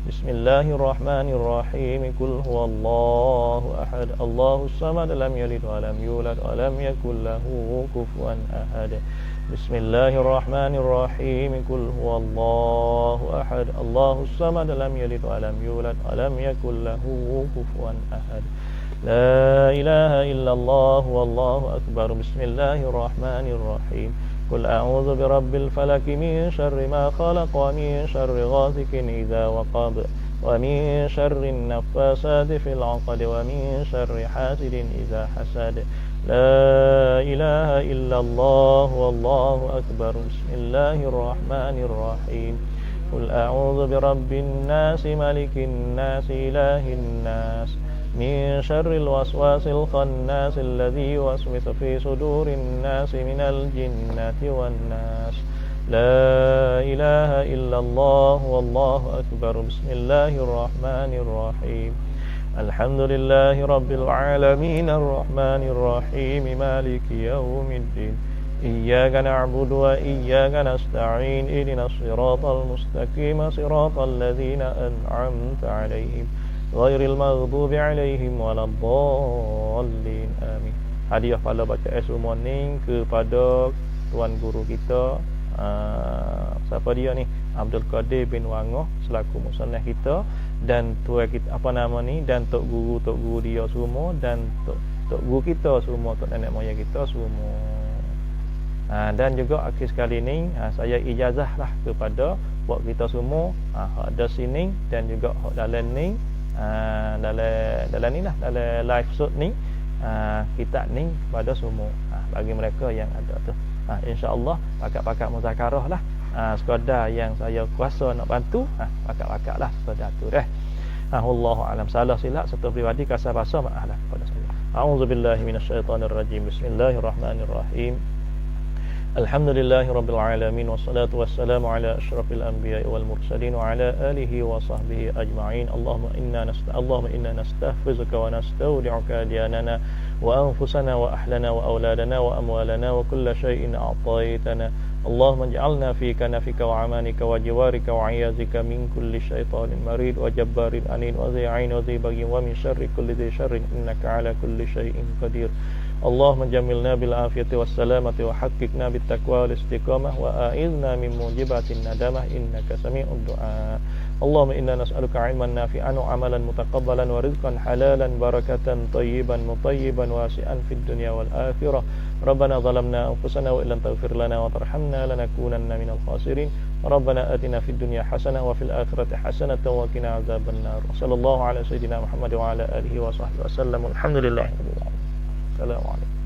بسم الله الرحمن الرحيم قل هو الله أحد الله الصمد لم يلد ولم يولد ولم يكن له كفوا أحد بسم الله الرحمن الرحيم قل هو الله أحد الله الصمد لم يلد ولم يولد ولم يكن له كفوا أحد لا إله إلا الله والله أكبر بسم الله الرحمن الرحيم قل أعوذ برب الفلك من شر ما خلق ومن شر غاسق إذا وقب ومن شر النفاثات في العقد ومن شر حاسد إذا حسد لا إله إلا الله والله أكبر بسم الله الرحمن الرحيم قل أعوذ برب الناس ملك الناس إله الناس من شر الوسواس الخناس الذي يوسوس في صدور الناس من الجنة والناس لا إله إلا الله والله أكبر بسم الله الرحمن الرحيم الحمد لله رب العالمين الرحمن الرحيم مالك يوم الدين إياك نعبد وإياك نستعين اهدنا الصراط المستقيم صراط الذين أنعمت عليهم ghairil maghdubi alaihim waladdallin. Amin. Hadiah pahala baca semua ni kepada tuan guru kita Siapa dia ni? Abdul Qadir bin Wangah selaku musannaf kita, dan tuan kita apa nama ni, dan tok guru dia semua, dan tok guru kita semua, tok nenek moyang kita semua. Dan juga akhir sekali ni saya ijazahlah kepada buat kita semua hak ada sini dan juga hak dalam ni, dalam ni lah, dalam live shoot ni, kitab ni kepada semua, bagi mereka yang ada tu. InsyaAllah pakat-pakat muzakarah lah, sekadar yang saya kuasa nak bantu, pakat-pakat lah sekadar tu dah. Wallahu alam, salah silap satu pribadi kasar bahasa, maaf lah kepada saya. A'udzubillahi minasyaitonirrajim. Bismillahirrahmanirrahim. Alhamdulillahi rabbil alamin, wassalatu wassalamu ala asyrafil anbiya'i wal mursalin wa ala alihi wa sahbihi ajma'in. Allahumma inna nastahfizuka wa nastawdi'uka diyanana wa anfusana wa ahlana wa awladana wa amwalana wa kulla syai'in a'taytana. Allahumma ij'alna fi kanafika wa amanika wa jiwarika wa iyazika min kulli syaitanin marid wa jabbarin anin wa zi'ain wa zibagin wa min syarri kulli dhi syarrin innaka ala kulli syai'in qadir. Allahumma jammilna bil afiyati was salamati wa haqqqiqna bit taqwa wal istiqamah wa a'idna min mujibatin nadamah innaka sami'ud du'a. Allahumma inna nas'aluka 'ilman nafi'an wa 'amalan mutaqabbalan wa rizqan halalan barakatan tayyiban mutayyiban wasi'an fid dunya wal akhirah. Rabbana zalamna anfusana wa illam taghfir lana wa tarhamna lanakunanna minal khasirin. Rabbana atina fid dunya hasanah wa fil akhirati hasanah wa qina adzabannar. Sallallahu ala sayidina Muhammad wa ala alihi wa sahbihi wasallam. Alhamdulillahirabbil alamin. Assalamualaikum.